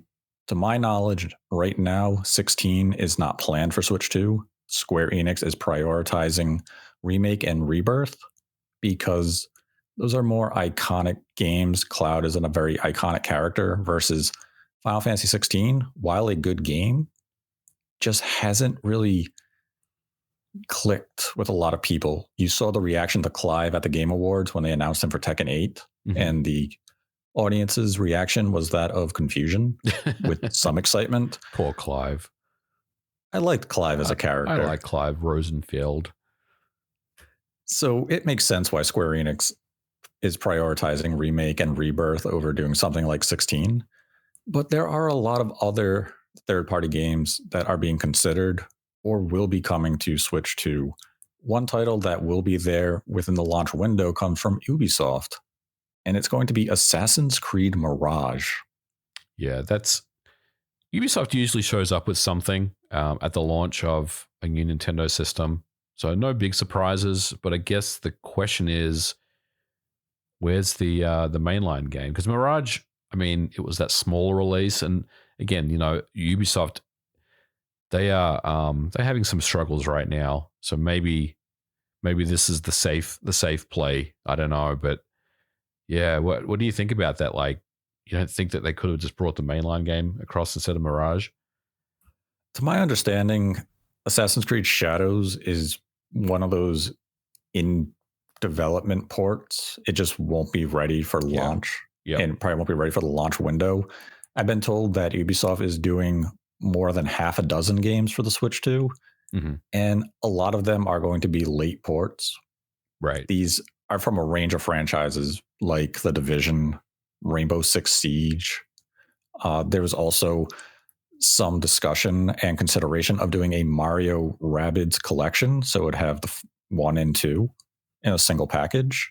to my knowledge, right now, 16 is not planned for Switch 2. Square Enix is prioritizing Remake and Rebirth because those are more iconic games. Cloud isn't a very iconic character versus Final Fantasy 16, while a good game, just hasn't really clicked with a lot of people. You saw the reaction to Clive at the Game Awards when they announced him for Tekken 8, and the audience's reaction was that of confusion with some excitement. Poor Clive. I liked Clive as a character. I like Clive Rosenfield. So it makes sense why Square Enix is prioritizing Remake and Rebirth over doing something like 16. But there are a lot of other third-party games that are being considered or will be coming to Switch 2. One title that will be there within the launch window comes from Ubisoft, and it's going to be Assassin's Creed Mirage. Yeah, Ubisoft usually shows up with something at the launch of a new Nintendo system. So no big surprises, but I guess the question is, where's the mainline game? Because Mirage, I mean, it was that small release, and again, Ubisoft, they're having some struggles right now. So maybe this is the safe play. I don't know, but yeah, what do you think about that? Like, you don't think that they could have just brought the mainline game across instead of Mirage? To my understanding, Assassin's Creed Shadows is one of those in development ports. It just won't be ready for launch. Yep. And probably won't be ready for the launch window. I've been told that Ubisoft is doing more than half a dozen games for the Switch 2. And a lot of them are going to be late ports. Right. These are from a range of franchises like The Division, Rainbow Six Siege. There was also some discussion and consideration of doing a Mario Rabbids collection. So it would have the 1 and 2 in a single package.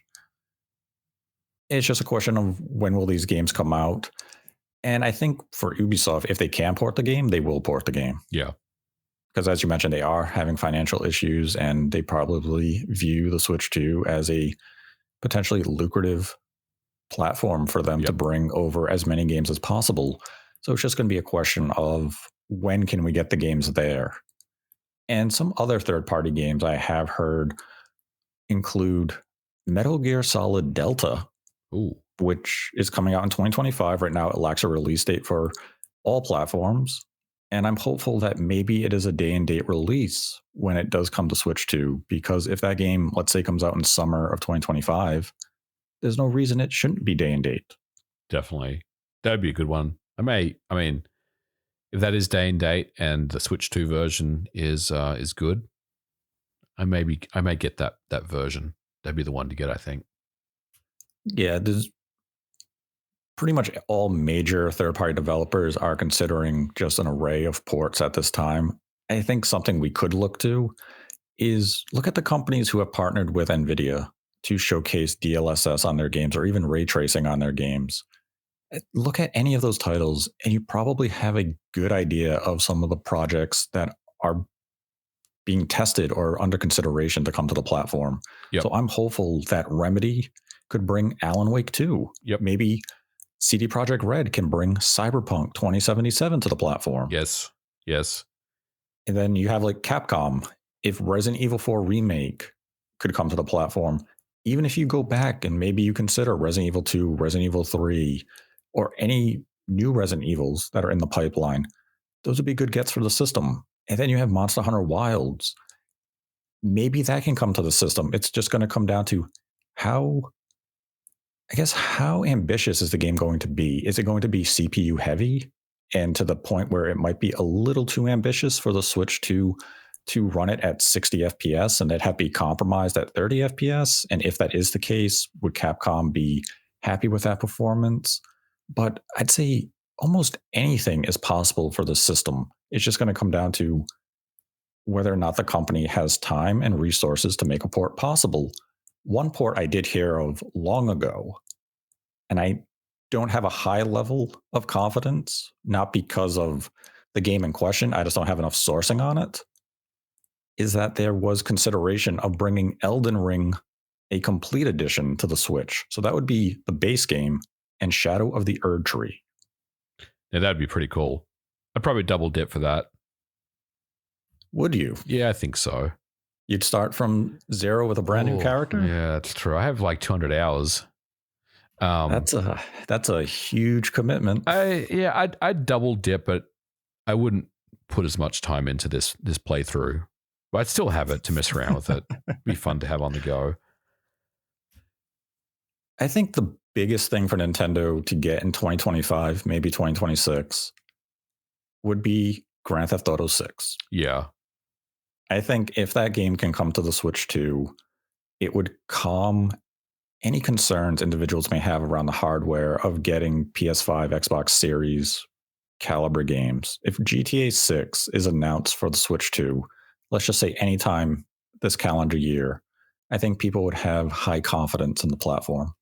It's just a question of when will these games come out. And I think for Ubisoft, if they can port the game, they will port the game. Yeah. Because as you mentioned, they are having financial issues and they probably view the Switch 2 as a potentially lucrative platform for them to bring over as many games as possible. So it's just going to be a question of when can we get the games there? And some other third-party games I have heard include Metal Gear Solid Delta, which is coming out in 2025. Right now, it lacks a release date for all platforms. And I'm hopeful that maybe it is a day and date release when it does come to Switch 2, because if that game, let's say, comes out in summer of 2025, there's no reason it shouldn't be day and date. Definitely. That'd be a good one. I mean, if that is day and date and the Switch 2 version is good, I may get that version. That'd be the one to get, I think. Yeah, there's pretty much all major third-party developers are considering just an array of ports at this time. I think something we could look to is look at the companies who have partnered with NVIDIA to showcase DLSS on their games or even ray tracing on their games. Look at any of those titles, and you probably have a good idea of some of the projects that are being tested or under consideration to come to the platform. Yep. So I'm hopeful that Remedy could bring Alan Wake 2. Yep. Maybe CD Projekt Red can bring Cyberpunk 2077 to the platform. Yes. And then you have like Capcom. If Resident Evil 4 Remake could come to the platform, even if you go back and maybe you consider Resident Evil 2, Resident Evil 3, or any new Resident Evils that are in the pipeline, those would be good gets for the system. And then you have Monster Hunter Wilds. Maybe that can come to the system. It's just going to come down to how ambitious is the game going to be? Is it going to be CPU heavy and to the point where it might be a little too ambitious for the Switch to run it at 60 FPS and it have be compromised at 30 FPS? And if that is the case, would Capcom be happy with that performance? But I'd say almost anything is possible for the system. It's just going to come down to whether or not the company has time and resources to make a port possible. One port I did hear of long ago, and I don't have a high level of confidence, not because of the game in question, I just don't have enough sourcing on it, is that there was consideration of bringing Elden Ring, a complete edition, to the Switch. So that would be the base game and Shadow of the Erd Tree. Yeah, that'd be pretty cool. I'd probably double dip for that. Would you? Yeah, I think so. You'd start from zero with a brand new character? Yeah, that's true. I have like 200 hours. That's a huge commitment. I'd double dip, but I wouldn't put as much time into this playthrough. But I'd still have it to mess around with it. It'd be fun to have on the go. I think the biggest thing for Nintendo to get in 2025, maybe 2026, would be Grand Theft Auto 6. Yeah. I think if that game can come to the Switch 2, it would calm any concerns individuals may have around the hardware of getting PS5, Xbox Series caliber games. If GTA 6 is announced for the Switch 2, let's just say anytime this calendar year, I think people would have high confidence in the platform.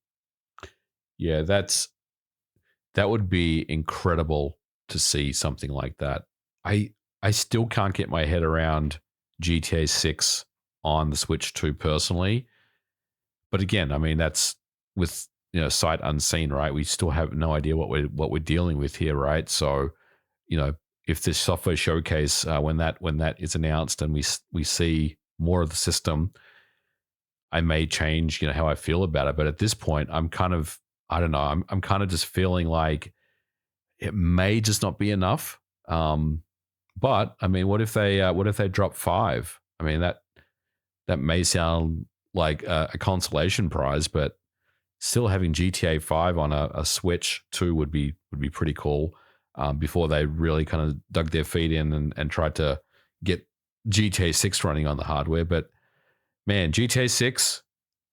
Yeah, that would be incredible to see something like that. I still can't get my head around GTA 6 on the Switch 2 personally. But again, I mean, that's with sight unseen, right? We still have no idea what we're dealing with here, right? So, if this software showcase when that is announced and we see more of the system, I may change how I feel about it. But at this point, I'm kind of I'm kind of just feeling like it may just not be enough. But I mean, what if they drop 5? I mean, that may sound like a consolation prize, but still having GTA 5 on a Switch 2 would be pretty cool. Before they really kind of dug their feet in and tried to get GTA 6 running on the hardware. But man, GTA 6,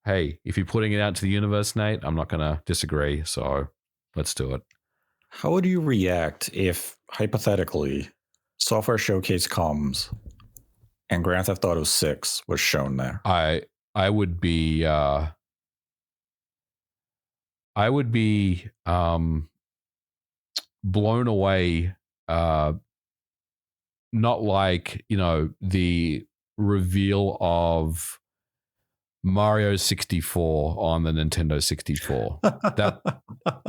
hey, if you're putting it out to the universe, Nate, I'm not going to disagree. So let's do it. How would you react if, hypothetically, Software Showcase comes and Grand Theft Auto 6 was shown there? I would be blown away, not like the reveal of Mario 64 on the Nintendo 64. That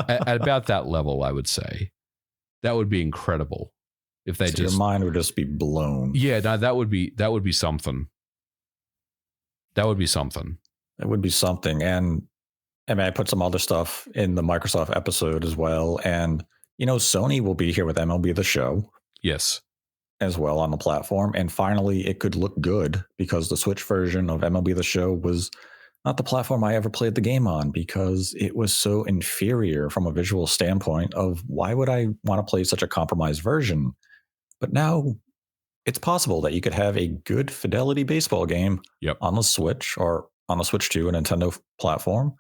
at about that level, I would say. That would be incredible if they your mind would just be blown. Yeah, no, that would be something. That would be something. It would be something. And I mean, I put some other stuff in the Microsoft episode as well. And, Sony will be here with MLB The Show. Yes. as well on the platform. And finally, it could look good because the Switch version of MLB The Show was not the platform I ever played the game on because it was so inferior from a visual standpoint of why would I want to play such a compromised version? But now it's possible that you could have a good fidelity baseball game Yep. on the Switch or on the Switch 2, a Nintendo platform.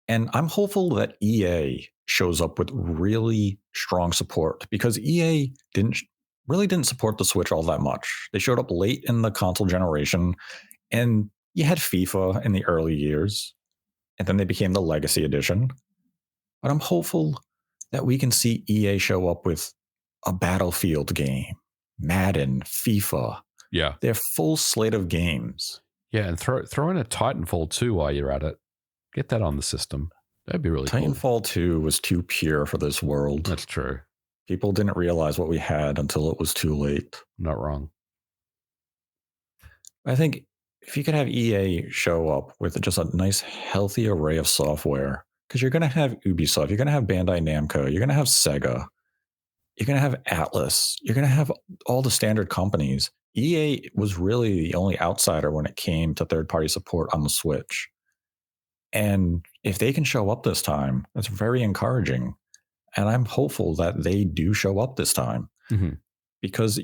And I'm hopeful that EA shows up with really strong support because EA really didn't support the Switch all that much. They showed up late in the console generation, and you had FIFA in the early years, and then they became the Legacy Edition. But I'm hopeful that we can see EA show up with a Battlefield game, Madden, FIFA, Yeah. their full slate of games. Yeah, and throw in a Titanfall 2 while you're at it. Get that on the system. That'd be really cool. Titanfall 2 was too pure for this world. That's true. People didn't realize what we had until it was too late. Not wrong. I think if you could have EA show up with just a nice, healthy array of software, because you're going to have Ubisoft, you're going to have Bandai Namco, you're going to have Sega, you're going to have Atlas, you're going to have all the standard companies. EA was really the only outsider when it came to third-party support on the Switch. And if they can show up this time, that's very encouraging. And I'm hopeful that they do show up this time. Mm-hmm. Because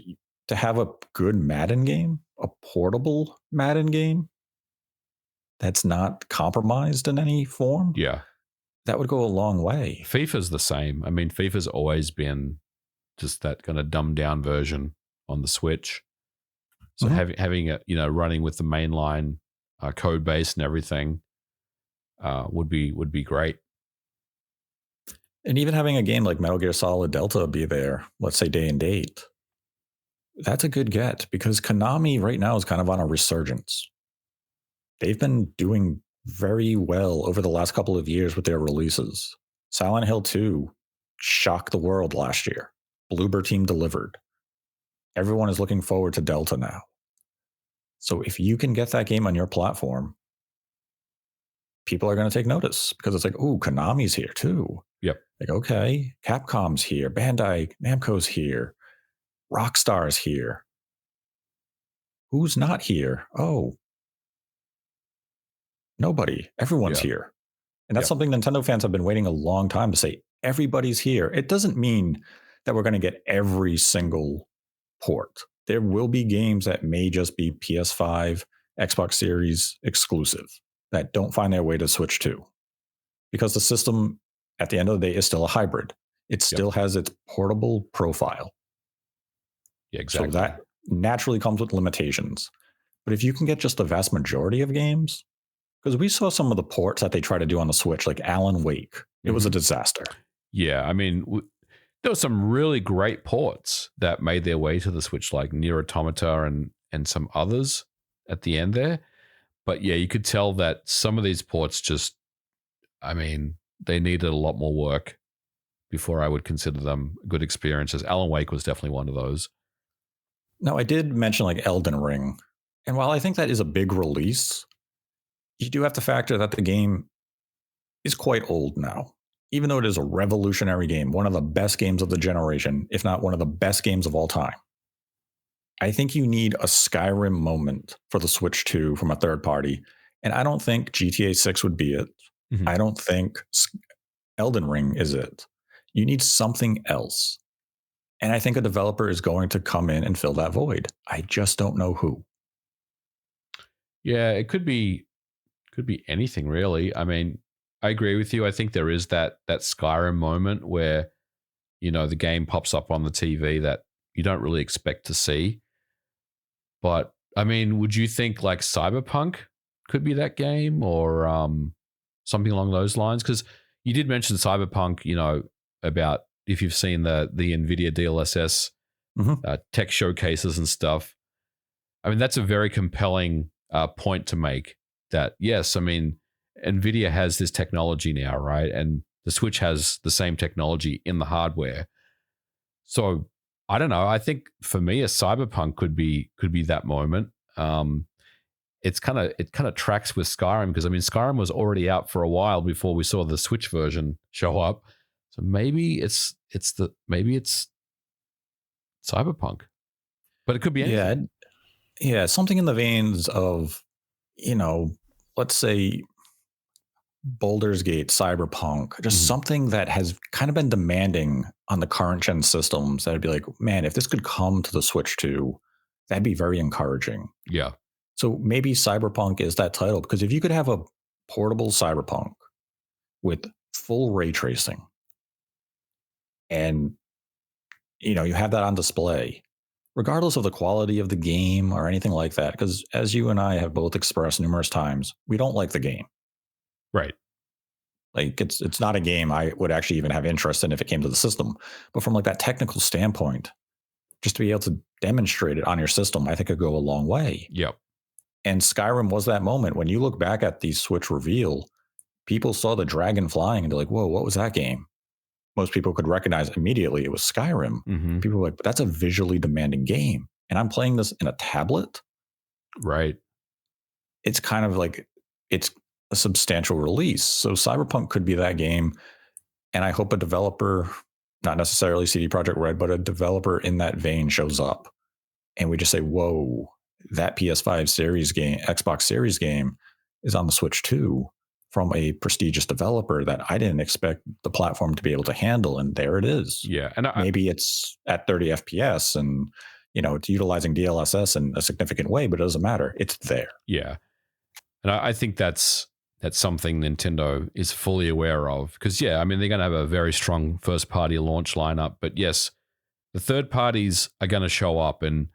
to have a good Madden game, a portable Madden game that's not compromised in any form, Yeah, that would go a long way. FIFA's the same. I mean, FIFA's always been just that kind of dumbed down version on the Switch. So having it, running with the mainline code base and everything would be great. And even having a game like Metal Gear Solid Delta be there, let's say day and date, that's a good get because Konami right now is kind of on a resurgence. They've been doing very well over the last couple of years with their releases. Silent Hill 2 shocked the world last year. Bloober Team delivered. Everyone is looking forward to Delta now. So if you can get that game on your platform, people are going to take notice because it's like, oh, Konami's here too. Yep. Like, okay, Capcom's here, Bandai Namco's here, Rockstar's here. Who's not here? Oh, nobody. Everyone's here. And that's something Nintendo fans have been waiting a long time to say. Everybody's here. It doesn't mean that we're going to get every single port. There will be games that may just be PS5, Xbox Series exclusive that don't find their way to Switch 2. Because the system, at the end of the day, is still a hybrid. It still has its portable profile. Yeah, exactly. So that naturally comes with limitations. But if you can get just the vast majority of games, because we saw some of the ports that they try to do on the Switch, like Alan Wake. It was a disaster. Yeah, I mean, there were some really great ports that made their way to the Switch, like Nier Automata and some others at the end there. But yeah, you could tell that some of these ports just, I mean, they needed a lot more work before I would consider them good experiences. Alan Wake was definitely one of those. Now, I did mention like Elden Ring. And while I think that is a big release, you do have to factor that the game is quite old now. Even though it is a revolutionary game, one of the best games of the generation, if not one of the best games of all time. I think you need a Skyrim moment for the Switch 2 from a third party. And I don't think GTA 6 would be it. I don't think Elden Ring is it. You need something else. And I think a developer is going to come in and fill that void. I just don't know who. Yeah, it could be anything really. I mean, I agree with you. I think there is that Skyrim moment where, the game pops up on the TV that you don't really expect to see. But I mean, would you think like Cyberpunk could be that game or something along those lines? Because you did mention Cyberpunk, about if you've seen the NVIDIA DLSS tech showcases and stuff. I mean, that's a very compelling point to make that, yes, I mean, NVIDIA has this technology now, right? And the Switch has the same technology in the hardware. So I don't know. I think for me, a Cyberpunk could be that moment. It kind of tracks with Skyrim because I mean Skyrim was already out for a while before we saw the Switch version show up. So maybe it's Cyberpunk. But it could be Yeah, anything. yeah, something in the veins of, you know, let's say Baldur's Gate, Cyberpunk, just Mhm. something that has kind of been demanding on the current gen systems that'd be like, man, if this could come to the Switch 2, that'd be very encouraging. Yeah. So maybe Cyberpunk is that title because if you could have a portable Cyberpunk with full ray tracing and you have that on display, regardless of the quality of the game or anything like that, because as you and I have both expressed numerous times, we don't like the game. Right. Like it's not a game I would actually even have interest in if it came to the system. But from like that technical standpoint, just to be able to demonstrate it on your system, I think could go a long way. Yep. And Skyrim was that moment. When you look back at the Switch reveal, people saw the dragon flying and they're like, whoa, what was that game? Most people could recognize immediately it was Skyrim. Mhm. People were like, but that's a visually demanding game. And I'm playing this in a tablet. Right. It's kind of like it's a substantial release. So Cyberpunk could be that game. And I hope a developer, not necessarily CD Projekt Red, but a developer in that vein shows up. And we just say, whoa, that PS5 series game, Xbox Series game is on the Switch too from a prestigious developer that I didn't expect the platform to be able to handle. And there it is. Yeah. And Maybe it's at 30 FPS and it's utilizing DLSS in a significant way, but it doesn't matter. It's there. yeah. And I think that's something Nintendo is fully aware of. Because yeah, I mean they're going to have a very strong first party launch lineup, but yes, the third parties are going to show up. And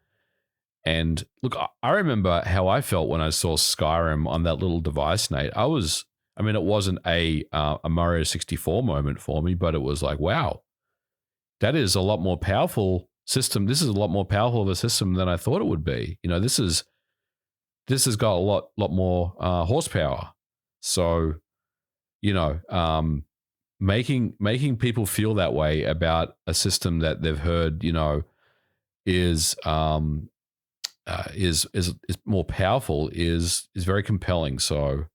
look, I remember how I felt when I saw Skyrim on that little device, Nate. I mean, it wasn't a Mario 64 moment for me, but it was like, wow, that is a lot more powerful system. This is a lot more powerful of a system than I thought it would be. This has got a lot more horsepower. So making people feel that way about a system that they've heard is is more powerful is very compelling. So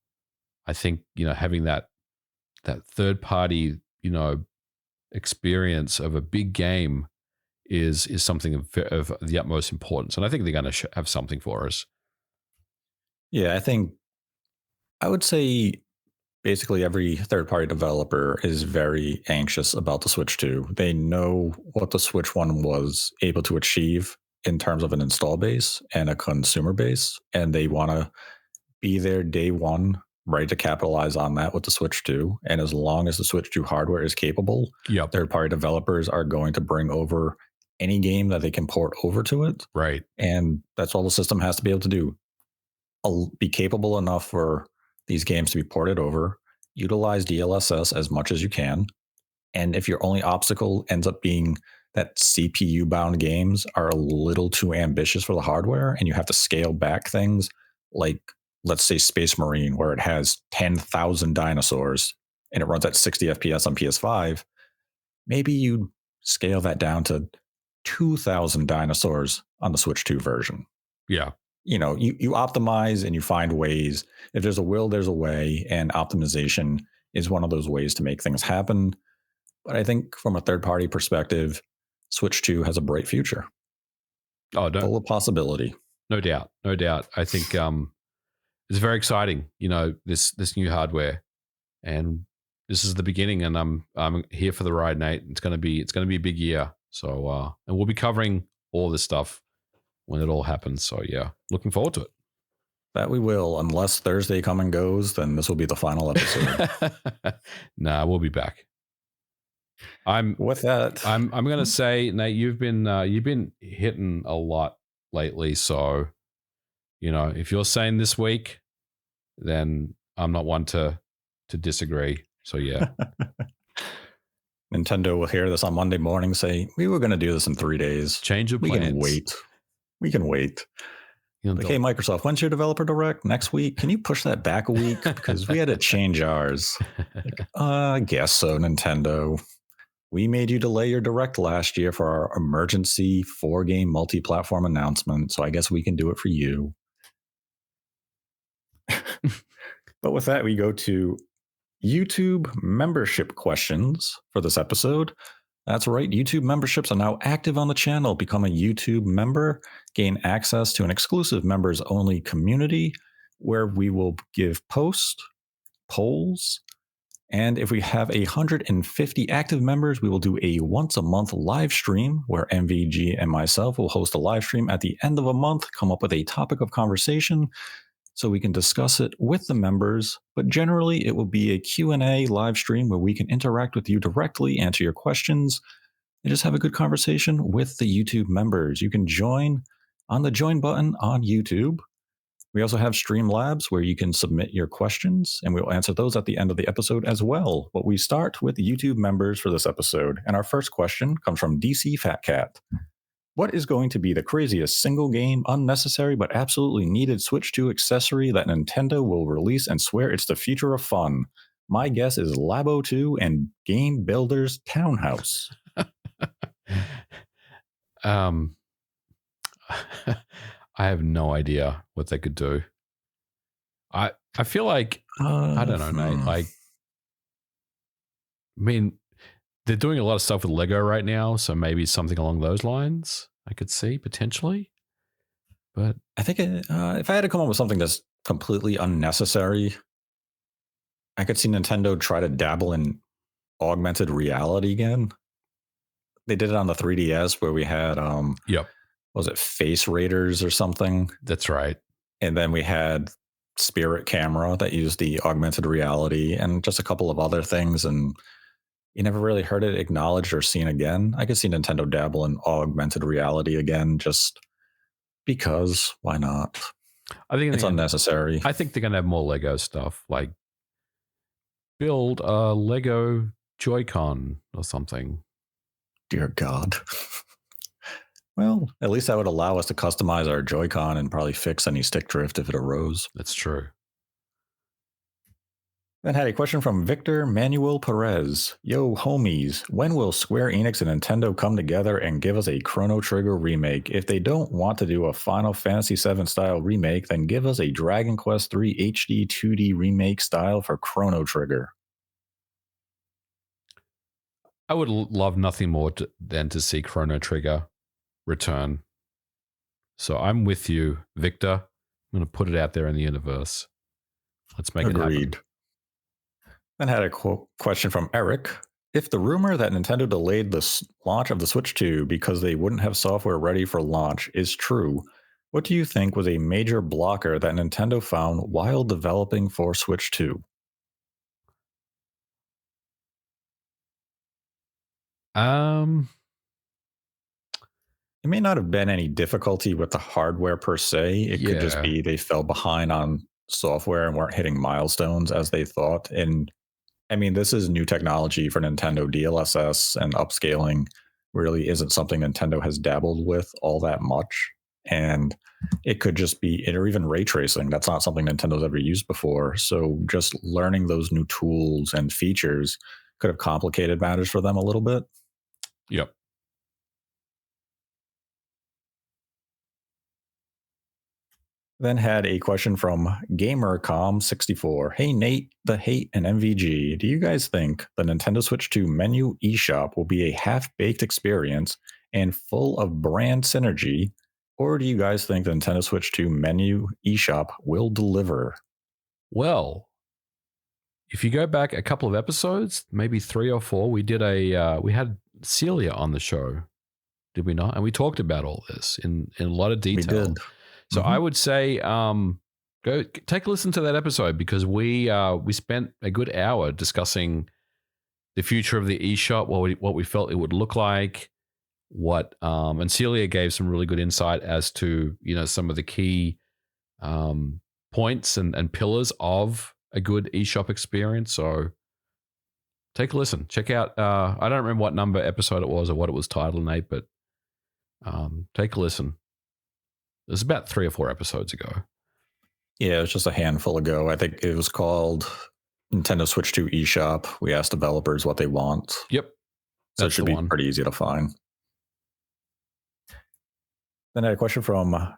I think having that third party experience of a big game is something of the utmost importance, and I think they're going to have something for us. Yeah, I think I would say basically every third party developer is very anxious about the Switch 2. They know what the Switch 1 was able to achieve in terms of an install base and a consumer base, and they want to be there day one, ready to capitalize on that with the Switch 2. And as long as the Switch 2 hardware is capable, Yep. third party developers are going to bring over any game that they can port over to it. Right. And that's all the system has to be able to do. Be capable enough for these games to be ported over, utilize DLSS as much as you can. And if your only obstacle ends up being that CPU bound games are a little too ambitious for the hardware and you have to scale back things like, let's say, Space Marine, where it has 10,000 dinosaurs and it runs at 60 FPS on PS5, maybe you scale that down to 2,000 dinosaurs on the Switch 2 version. Yeah. You optimize and you find ways. If there's a will, there's a way, and optimization is one of those ways to make things happen. But I think from a third party perspective, Switch 2 has a bright future, Oh, no, full of possibility. no doubt, no doubt. I think it's very exciting. This new hardware, and this is the beginning. And I'm here for the ride, Nate. It's gonna be a big year. So and we'll be covering all this stuff when it all happens. So yeah, looking forward to it. That we will, unless Thursday come and goes, then this will be the final episode. Nah, we'll be back. With that, I'm gonna say, Nate, you've been hitting a lot lately. So if you're saying this week, then I'm not one to disagree. So yeah. Nintendo will hear this on Monday morning, say, we were going to do this in 3 days. Change your We plans. can wait. We can wait. Like, hey, Microsoft, when's your developer direct? Next week? Can you push that back a week? Because we had to change ours. I guess so, Nintendo. We made you delay your direct last year for our emergency 4-game multi-platform announcement, so I guess we can do it for you. But with that, we go to YouTube membership questions for this episode. That's right. YouTube memberships are now active on the channel. Become a YouTube member, gain access to an exclusive members only community where we will give posts, polls, and if we have 150 active members, we will do a once a month live stream where MVG and myself will host a live stream at the end of a month, come up with a topic of conversation so we can discuss it with the members. But generally, it will be a Q&A live stream where we can interact with you directly, answer your questions, and just have a good conversation with the YouTube members. You can join on the join button on YouTube. We also have Streamlabs where you can submit your questions and we'll answer those at the end of the episode as well. But we start with YouTube members for this episode. And our first question comes from DC Fat Cat. What is going to be the craziest single game, unnecessary but absolutely needed Switch 2 accessory that Nintendo will release and swear it's the future of fun? My guess is Labo 2 and Game Builder's Townhouse. I have no idea what they could do. I feel like I don't know, Nate. Like, I mean, they're doing a lot of stuff with Lego right now, so maybe something along those lines I could see potentially. But I think if I had to come up with something that's completely unnecessary, I could see Nintendo try to dabble in augmented reality again. They did it on the 3DS where we had was it Face Raiders or something? That's right. And then we had Spirit Camera that used the augmented reality and just a couple of other things. And you never really heard it acknowledged or seen again. I could see Nintendo dabble in augmented reality again just because. Why not? I think it's unnecessary. I think they're going to have more Lego stuff, like build a Lego Joy-Con or something. Dear God. Well, at least that would allow us to customize our Joy-Con and probably fix any stick drift if it arose. That's true. Then had a question from Victor Manuel Perez. Yo, homies, when will Square Enix and Nintendo come together and give us a Chrono Trigger remake? If they don't want to do a Final Fantasy VII style remake, then give us a Dragon Quest III HD 2D remake style for Chrono Trigger. I would love nothing more than to see Chrono Trigger return. So I'm with you, Victor. I'm going to put it out there in the universe. Let's make it happen. Then had a question from Eric. If the rumor that Nintendo delayed the launch of the Switch 2 because they wouldn't have software ready for launch is true, what do you think was a major blocker that Nintendo found while developing for Switch 2? It may not have been any difficulty with the hardware per se. It could just be they fell behind on software and weren't hitting milestones as they thought. And I mean, this is new technology for Nintendo. DLSS and upscaling really isn't something Nintendo has dabbled with all that much. And it could just be, or even ray tracing. That's not something Nintendo's ever used before. So just learning those new tools and features could have complicated matters for them a little bit. Yep. Then had a question from GamerCom64. Hey, Nate, the Hate, and MVG. Do you guys think the Nintendo Switch 2 menu eShop will be a half-baked experience and full of brand synergy? Or do you guys think the Nintendo Switch 2 menu eShop will deliver? Well, if you go back a couple of episodes, maybe 3 or 4, we did we had Celia on the show, did we not? And we talked about all this in a lot of detail. We did. So I would say go take a listen to that episode because we spent a good hour discussing the future of the eShop, what we felt it would look like, and Celia gave some really good insight as to some of the key points and pillars of a good eShop experience. So take a listen, check out. I don't remember what number episode it was or what it was titled, Nate, but take a listen. It was about 3 or 4 episodes ago. Yeah, it was just a handful ago. I think it was called Nintendo Switch 2 eShop. We asked developers what they want. Yep. So it should be pretty easy to find. Then I had a question from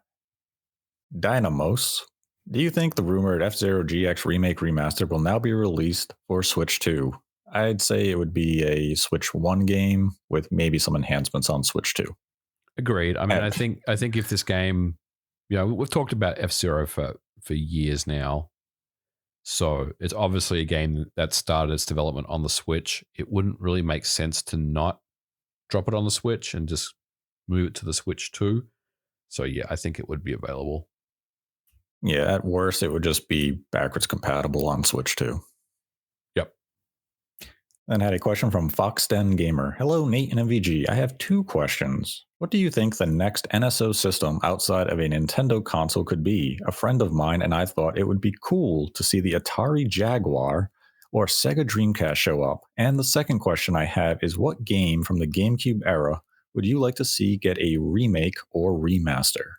Dynamos. Do you think the rumored F-Zero GX Remake Remaster will now be released for Switch 2? I'd say it would be a Switch 1 game with maybe some enhancements on Switch 2. Agreed. I mean, Uh, I think if this game, we've talked about F-Zero for years now. So it's obviously a game that started its development on the Switch. It wouldn't really make sense to not drop it on the Switch and just move it to the Switch too. So yeah, I think it would be available. Yeah, at worst, it would just be backwards compatible on Switch 2. Yep. Then had a question from Foxden Gamer. Hello, Nate and MVG. I have two questions. What do you think the next NSO system outside of a Nintendo console could be? A friend of mine and I thought it would be cool to see the Atari Jaguar or Sega Dreamcast show up. And the second question I have is what game from the GameCube era would you like to see get a remake or remaster?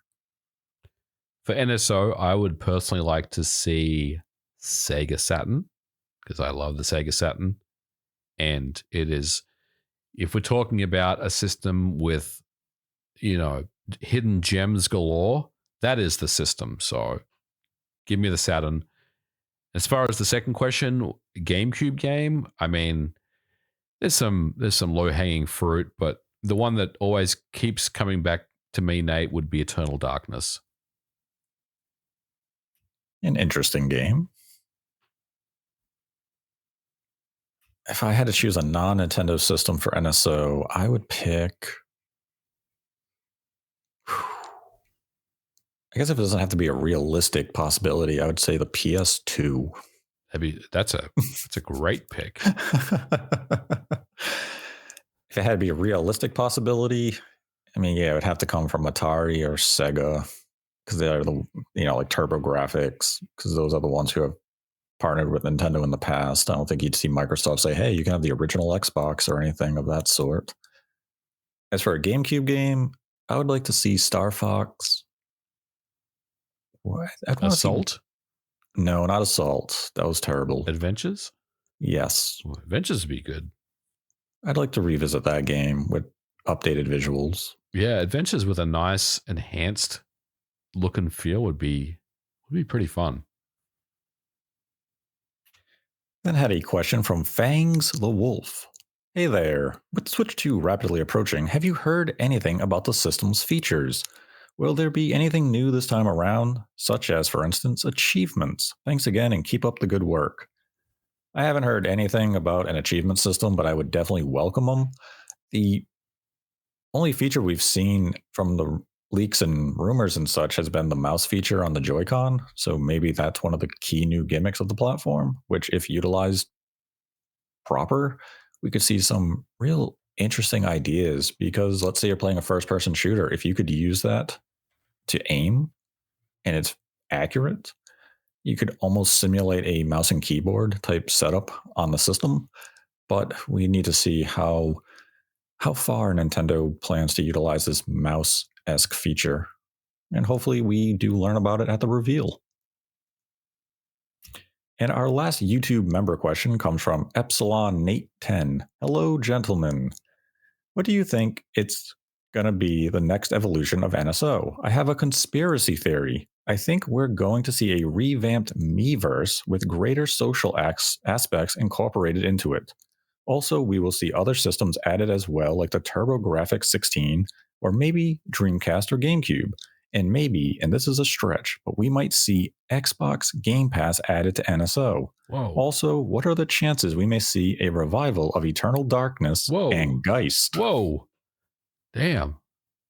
For NSO, I would personally like to see Sega Saturn because I love the Sega Saturn. And it is, if we're talking about a system with, hidden gems galore, that is the system. So give me the Saturn. As far as the second question, GameCube game, I mean, there's some low hanging fruit, but the one that always keeps coming back to me, Nate, would be Eternal Darkness. An interesting game. If I had to choose a non-Nintendo system for NSO, I would pick. I guess if it doesn't have to be a realistic possibility, I would say the PS2. That's a great pick. If it had to be a realistic possibility, I mean, yeah, it would have to come from Atari or Sega because they are the like TurboGrafx because those are the ones who have partnered with Nintendo in the past. I don't think you'd see Microsoft say, "Hey, you can have the original Xbox" or anything of that sort. As for a GameCube game, I would like to see Star Fox. What? Assault? No, not Assault. That was terrible. Adventures? Yes. Well, Adventures would be good. I'd like to revisit that game with updated visuals. Yeah, Adventures with a nice enhanced look and feel would be pretty fun. Then had a question from Fangs the Wolf. Hey there. With Switch 2 rapidly approaching, have you heard anything about the system's features? Will there be anything new this time around, such as, for instance, achievements? Thanks again and keep up the good work. I haven't heard anything about an achievement system, but I would definitely welcome them. The only feature we've seen from the leaks and rumors and such has been the mouse feature on the Joy-Con. So maybe that's one of the key new gimmicks of the platform, which, if utilized proper, we could see some real interesting ideas. Because let's say you're playing a first-person shooter, if you could use that to aim and it's accurate, you could almost simulate a mouse and keyboard type setup on the system. But we need to see how far Nintendo plans to utilize this mouse-esque feature. And hopefully we do learn about it at the reveal. And our last YouTube member question comes from Epsilon Nate 10. Hello, gentlemen. What do you think it's going to be the next evolution of NSO? I have a conspiracy theory. I think we're going to see a revamped Miiverse with greater social aspects incorporated into it. Also, we will see other systems added as well, like the TurboGrafx 16, or maybe Dreamcast or GameCube. And maybe, and this is a stretch, but we might see Xbox Game Pass added to NSO. Whoa. Also, what are the chances we may see a revival of Eternal Darkness and Geist? Whoa. Damn.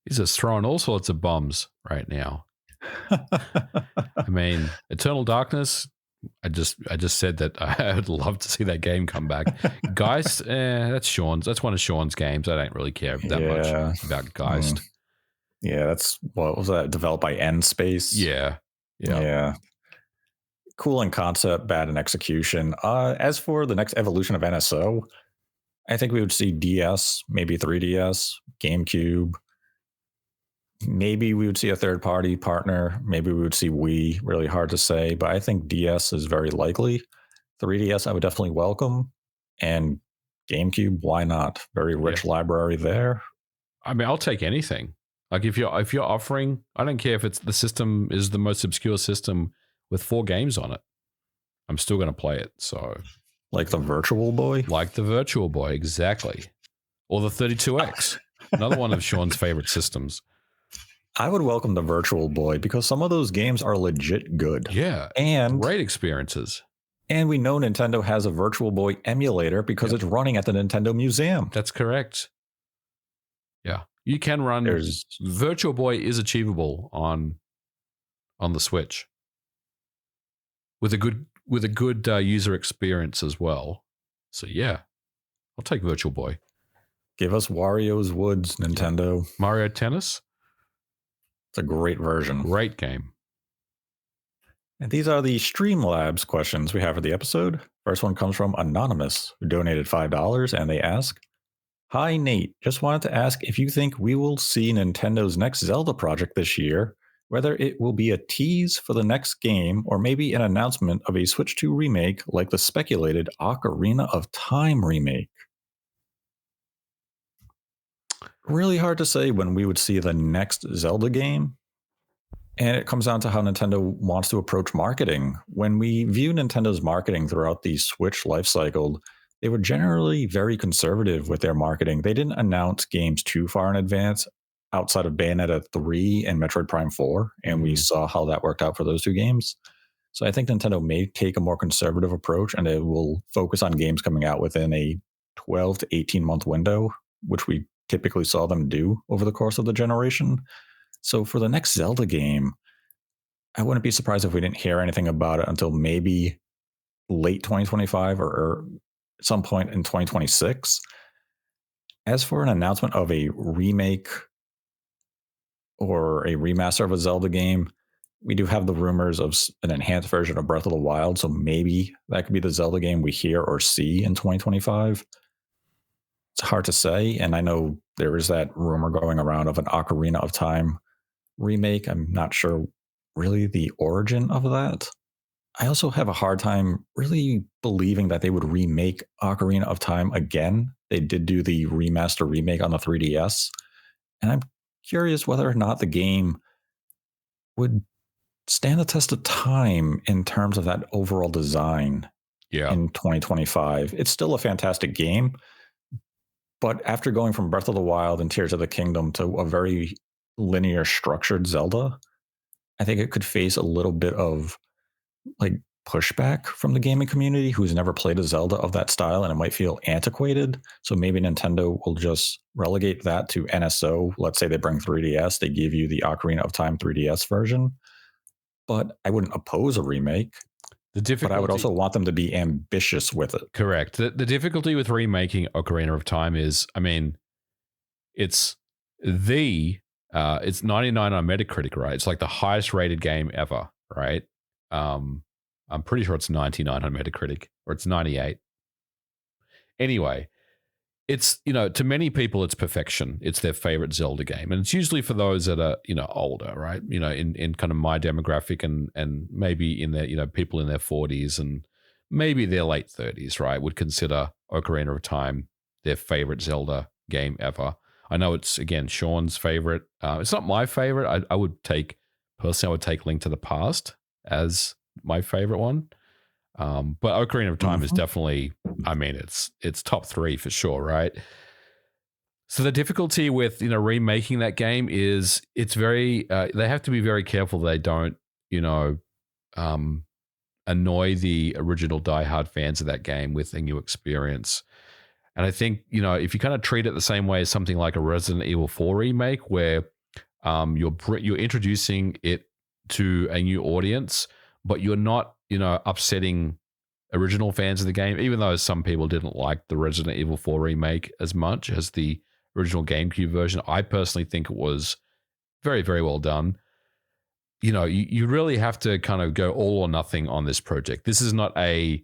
He's just throwing all sorts of bombs right now. I mean, Eternal Darkness, I just said that I would love to see that game come back. Geist, that's Sean's. That's one of Sean's games. I don't really care that much about Geist. Yeah, that's, what was that, developed by N Space? Yeah. Cool in concept, bad in execution. As for the next evolution of NSO, I think we would see DS, maybe 3DS, GameCube. Maybe we would see a third-party partner. Maybe we would see Wii. Really hard to say, but I think DS is very likely. 3DS, I would definitely welcome. And GameCube, why not? Very rich library there. I mean, I'll take anything. Like if you're offering, I don't care if it's the system is the most obscure system with 4 games on it. I'm still going to play it. So Like the Virtual Boy? Like the Virtual Boy, exactly. Or the 32X, another one of Sean's favorite systems. I would welcome the Virtual Boy because some of those games are legit good. Yeah, and great experiences. And we know Nintendo has a Virtual Boy emulator because it's running at the Nintendo Museum. That's correct. Yeah, you can run. Virtual Boy is achievable on the Switch with a good user experience as well. So yeah, I'll take Virtual Boy. Give us Wario's Woods, Nintendo. Yeah. Mario Tennis. It's a great version. Great game. And these are the Streamlabs questions we have for the episode. First one comes from Anonymous, who donated $5, and they ask, "Hi, Nate. Just wanted to ask if you think we will see Nintendo's next Zelda project this year, whether it will be a tease for the next game or maybe an announcement of a Switch 2 remake like the speculated Ocarina of Time remake." Really hard to say when we would see the next Zelda game. And it comes down to how Nintendo wants to approach marketing. When we view Nintendo's marketing throughout the Switch lifecycle, they were generally very conservative with their marketing. They didn't announce games too far in advance outside of Bayonetta 3 and Metroid Prime 4. And we saw how that worked out for those two games. So I think Nintendo may take a more conservative approach and it will focus on games coming out within a 12 to 18 month window, which we typically saw them do over the course of the generation. So for the next Zelda game, I wouldn't be surprised if we didn't hear anything about it until maybe late 2025 or some point in 2026. As for an announcement of a remake or a remaster of a Zelda game, we do have the rumors of an enhanced version of Breath of the Wild, so maybe that could be the Zelda game we hear or see in 2025. It's hard to say, and I know there is that rumor going around of an Ocarina of Time remake. I'm not sure really the origin of that. I also have a hard time really believing that they would remake Ocarina of Time again. They did do the remaster remake on the 3DS, and I'm curious whether or not the game would stand the test of time in terms of that overall design in 2025. It's still a fantastic game, but after going from Breath of the Wild and Tears of the Kingdom to a very linear structured Zelda, I think it could face a little bit of like pushback from the gaming community who's never played a Zelda of that style, and it might feel antiquated. So maybe Nintendo will just relegate that to NSO. Let's say they bring 3DS, they give you the Ocarina of Time 3DS version. But I wouldn't oppose a remake. But I would also want them to be ambitious with it. Correct. The difficulty with remaking Ocarina of Time is, I mean, it's 99 on Metacritic, right? It's like the highest rated game ever, right? I'm pretty sure it's 99 on Metacritic, or it's 98. Anyway, it's, to many people, it's perfection. It's their favorite Zelda game. And it's usually for those that are, older, right? In kind of my demographic and maybe in their, people in their 40s and maybe their late 30s, right? Would consider Ocarina of Time their favorite Zelda game ever. I know it's, again, Sean's favorite. It's not my favorite. I would take Link to the Past as my favorite one. But Ocarina of Time is definitely, I mean, it's top 3 for sure, right? So the difficulty with, remaking that game is it's very, they have to be very careful they don't, annoy the original diehard fans of that game with a new experience. And I think, if you kind of treat it the same way as something like a Resident Evil 4 remake, where you're introducing it to a new audience, but you're not, upsetting original fans of the game, even though some people didn't like the Resident Evil 4 remake as much as the original GameCube version. I personally think it was very, very well done. You really have to kind of go all or nothing on this project. This is not a,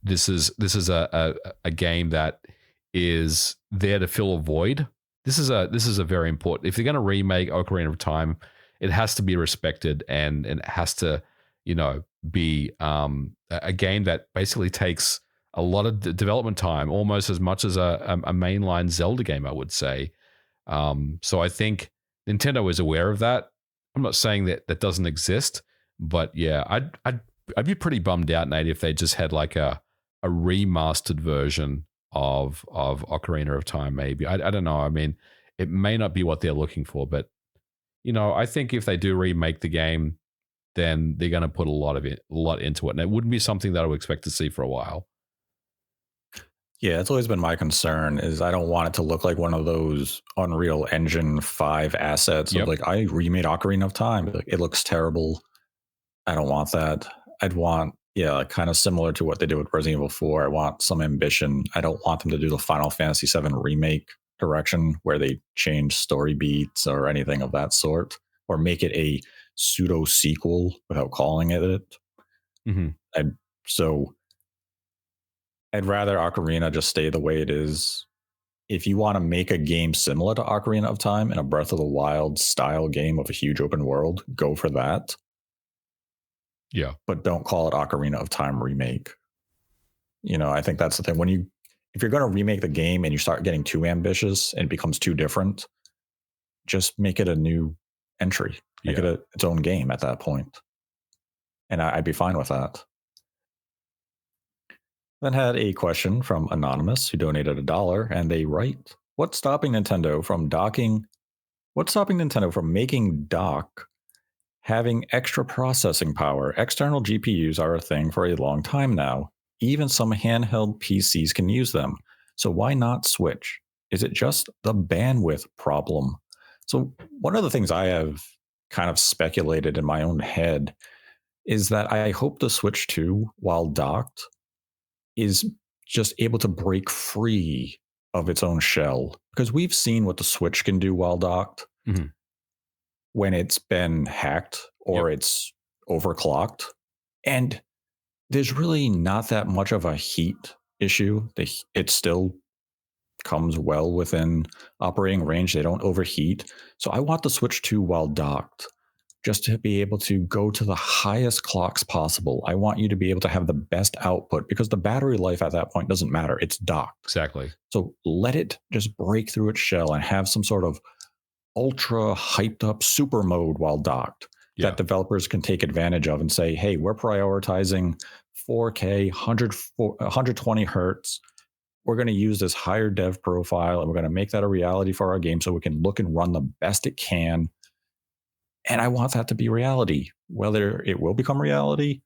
this is a game that is there to fill a void. This is a very important. If you're going to remake Ocarina of Time, it has to be respected and it has to, be a game that basically takes a lot of development time, almost as much as a mainline Zelda game, I would say. So I think Nintendo is aware of that. I'm not saying that doesn't exist, but yeah, I'd be pretty bummed out, Nate, if they just had like a remastered version of Ocarina of Time. Maybe I don't know. I mean, it may not be what they're looking for, but I think if they do remake the game, then they're going to put a lot into it, and it wouldn't be something that I would expect to see for a while. Yeah, it's always been my concern is I don't want it to look like one of those Unreal Engine 5 assets of Yep. like, I remade Ocarina of Time. Like, it looks terrible. I don't want that. I'd want, yeah, like kind of similar to what they did with Resident Evil 4. I want some ambition. I don't want them to do the Final Fantasy 7 remake direction where they change story beats or anything of that sort, or make it a pseudo sequel without calling it it. Mm-hmm. I'd, so I'd rather Ocarina just stay the way it is. If you want to make a game similar to Ocarina of Time and a Breath of the Wild style game of a huge open world, go for that. Yeah. But don't call it Ocarina of Time remake. I think that's the thing. If you're going to remake the game and you start getting too ambitious and it becomes too different, just make it a new entry. Make it its own game at that point. And I'd be fine with that. Then had a question from Anonymous who donated $1, and they write, What's stopping Nintendo from making dock having extra processing power? External GPUs are a thing for a long time now. Even some handheld PCs can use them. So why not switch? Is it just the bandwidth problem? So one of the things I have kind of speculated in my own head is that I hope the Switch 2, while docked, is just able to break free of its own shell. Because we've seen what the Switch can do while docked when it's been hacked or it's overclocked. And there's really not that much of a heat issue. It still comes well within operating range. They don't overheat. So I want the Switch 2 while docked just to be able to go to the highest clocks possible. I want you to be able to have the best output because the battery life at that point doesn't matter. It's docked. Exactly. So let it just break through its shell and have some sort of ultra hyped up super mode while docked that developers can take advantage of and say, hey, we're prioritizing 4K, 120 hertz. We're going to use this higher dev profile and we're going to make that a reality for our game so we can look and run the best it can. And I want that to be reality. Whether it will become reality,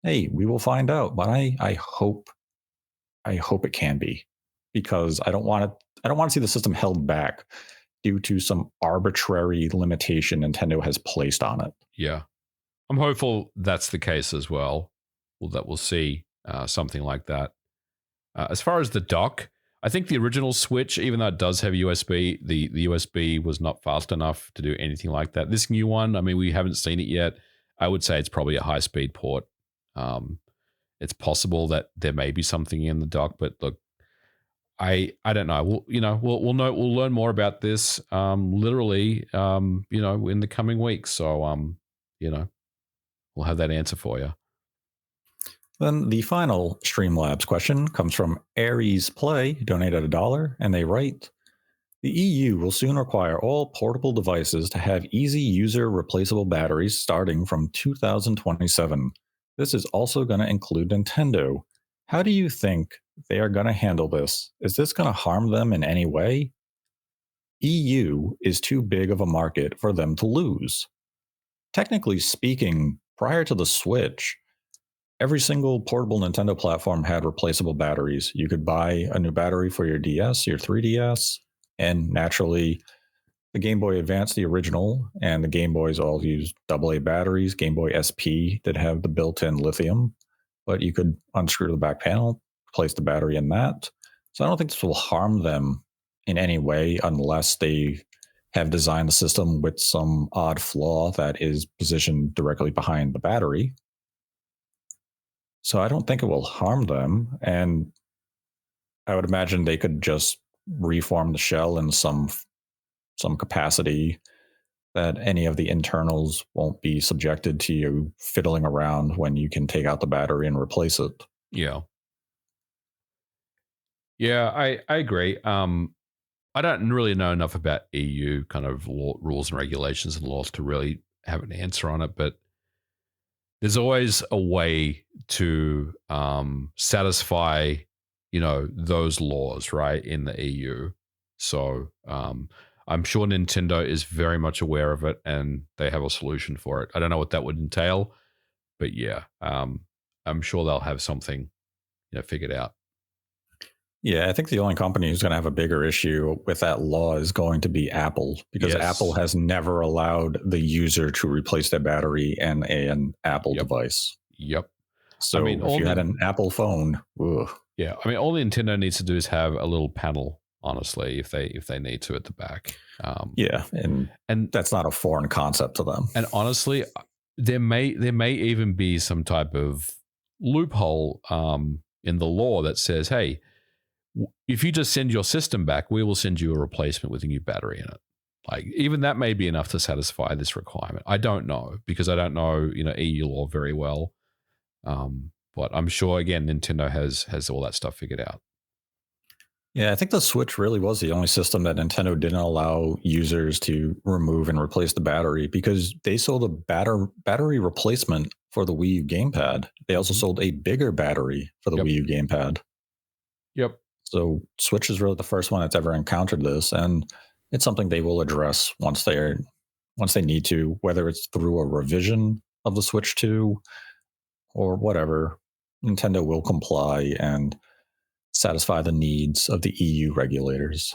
hey, we will find out. But I hope it can be, because I don't want to see the system held back due to some arbitrary limitation Nintendo has placed on it. Yeah. I'm hopeful that's the case as well. That we'll see something like that. As far as the dock, I think the original Switch, even though it does have USB, the USB was not fast enough to do anything like that. This new one, I mean, we haven't seen it yet. I would say it's probably a high-speed port. It's possible that there may be something in the dock, but look, I don't know. We'll learn more about this literally in the coming weeks. So we'll have that answer for you. Then the final Streamlabs question comes from Aries Play, who donated $1, and they write, the EU will soon require all portable devices to have easy user replaceable batteries starting from 2027. This is also going to include Nintendo. How do you think they are going to handle this? Is this going to harm them in any way? EU is too big of a market for them to lose. Technically speaking, prior to the Switch, every single portable Nintendo platform had replaceable batteries. You could buy a new battery for your DS, your 3DS, and naturally, the Game Boy Advance, the original, and the Game Boys all used AA batteries. Game Boy SP did have the built-in lithium, but you could unscrew the back panel, place the battery in that. So I don't think this will harm them in any way unless they have designed the system with some odd flaw that is positioned directly behind the battery. So I don't think it will harm them. And I would imagine they could just reform the shell in some capacity that any of the internals won't be subjected to you fiddling around when you can take out the battery and replace it. Yeah. Yeah, I agree. I don't really know enough about EU kind of rules and regulations and laws to really have an answer on it, but there's always a way to satisfy, those laws, right, in the EU. So I'm sure Nintendo is very much aware of it, and they have a solution for it. I don't know what that would entail, but yeah, I'm sure they'll have something, figured out. Yeah, I think the only company who's going to have a bigger issue with that law is going to be Apple, because Yes. Apple has never allowed the user to replace their battery in an Apple Yep. device. Yep. So if you had an Apple phone, ugh. Yeah, I mean, all Nintendo needs to do is have a little panel, honestly, if they need to at the back. Yeah, and that's not a foreign concept to them. And honestly, there may even be some type of loophole in the law that says, hey, if you just send your system back, we will send you a replacement with a new battery in it. Like, even that may be enough to satisfy this requirement. I don't know, because I don't know, EU law very well. But I'm sure, again, Nintendo has all that stuff figured out. Yeah, I think the Switch really was the only system that Nintendo didn't allow users to remove and replace the battery, because they sold a battery replacement for the Wii U gamepad. They also sold a bigger battery for the Wii U gamepad. Yep. So Switch is really the first one that's ever encountered this, and it's something they will address once they need to, whether it's through a revision of the Switch 2 or whatever. Nintendo will comply and satisfy the needs of the EU regulators.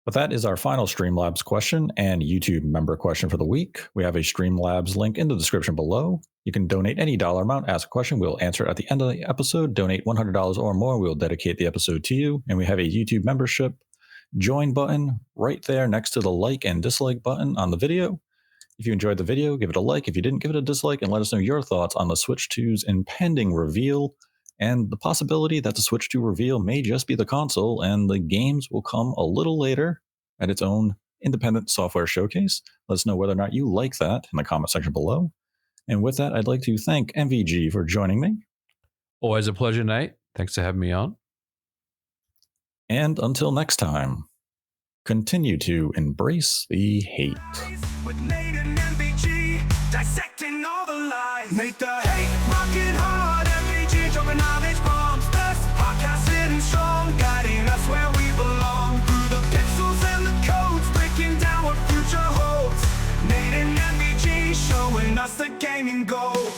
But that is our final Streamlabs question and YouTube member question for the week. We have a Streamlabs link in the description below. You can donate any dollar amount, ask a question. We'll answer it at the end of the episode. Donate $100 or more. We'll dedicate the episode to you. And we have a YouTube membership join button right there next to the like and dislike button on the video. If you enjoyed the video, give it a like. If you didn't, give it a dislike, and let us know your thoughts on the Switch 2's impending reveal, and the possibility that the Switch 2 reveal may just be the console and the games will come a little later at its own independent software showcase. Let us know whether or not you like that in the comment section below. And with that, I'd like to thank MVG for joining me. Always a pleasure, Nate. Thanks for having me on. And until next time, continue to embrace the hate. With Nate and MVG, dissecting all the lies. Make the hate rocket hard, MVG dropping knowledge bombs. This podcast sitting strong, guiding us where we belong. Through the pixels and the codes, breaking down what future holds. Nate and MVG showing us the gaming gold.